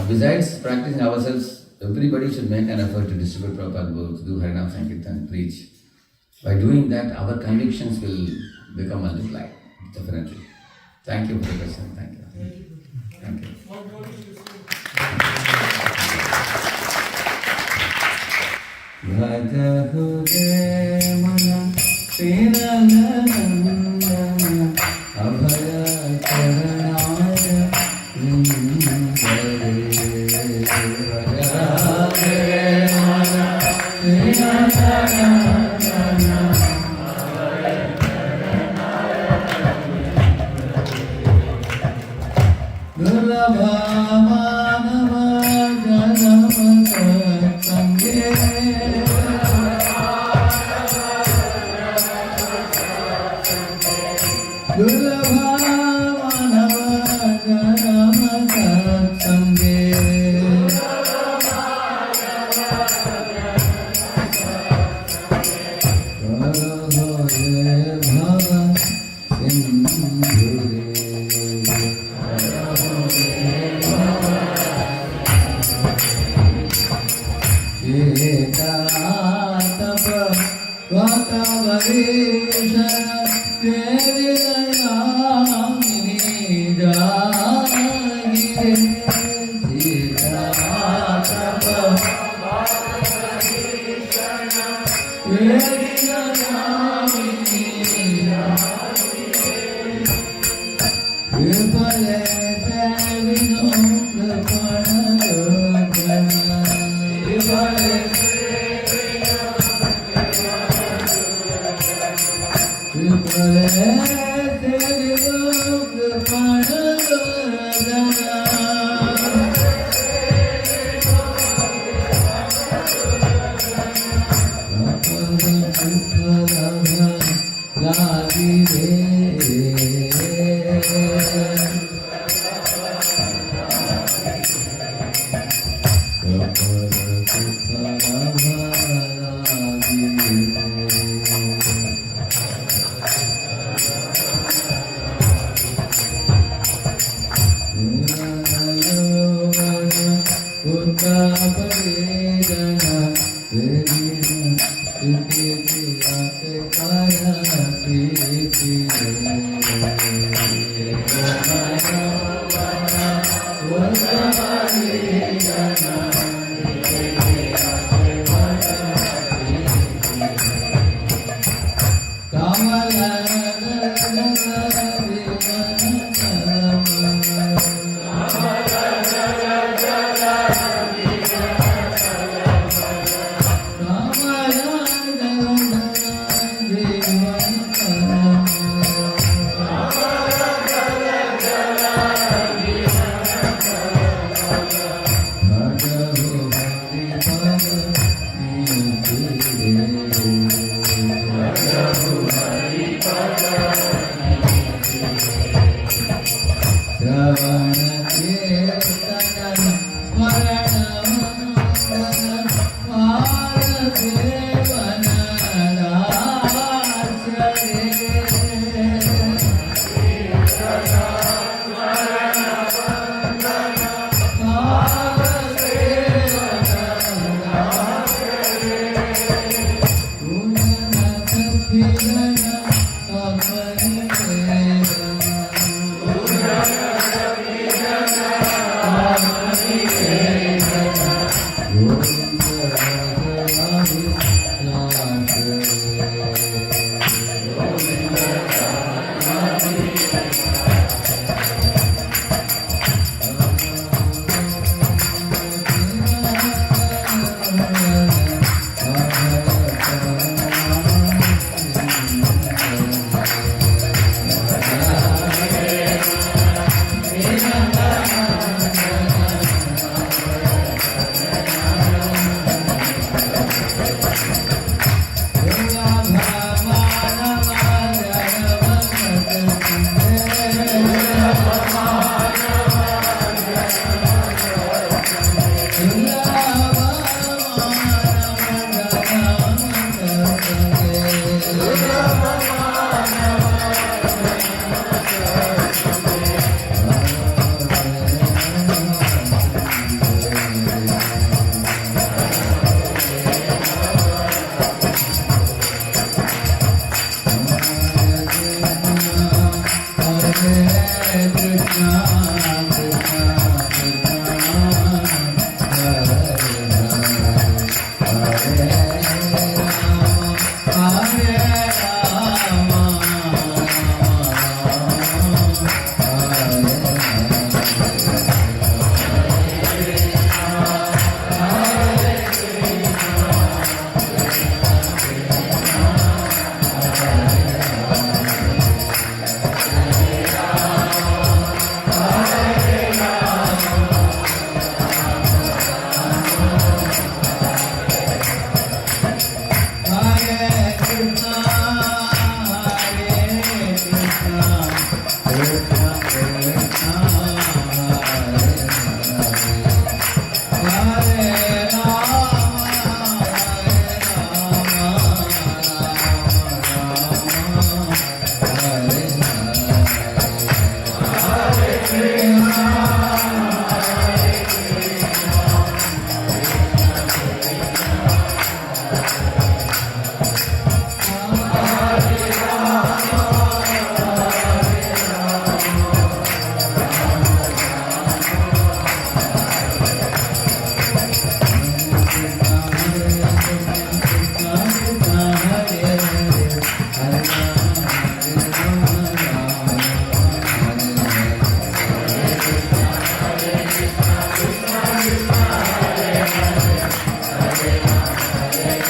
besides practicing ourselves, everybody should make an effort to distribute Prabhupada books, do Harinam Sankirtan, preach. By doing that, our convictions will become multiplied, definitely. Thank you for the question. Thank you. Thank you.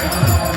Radheshyam.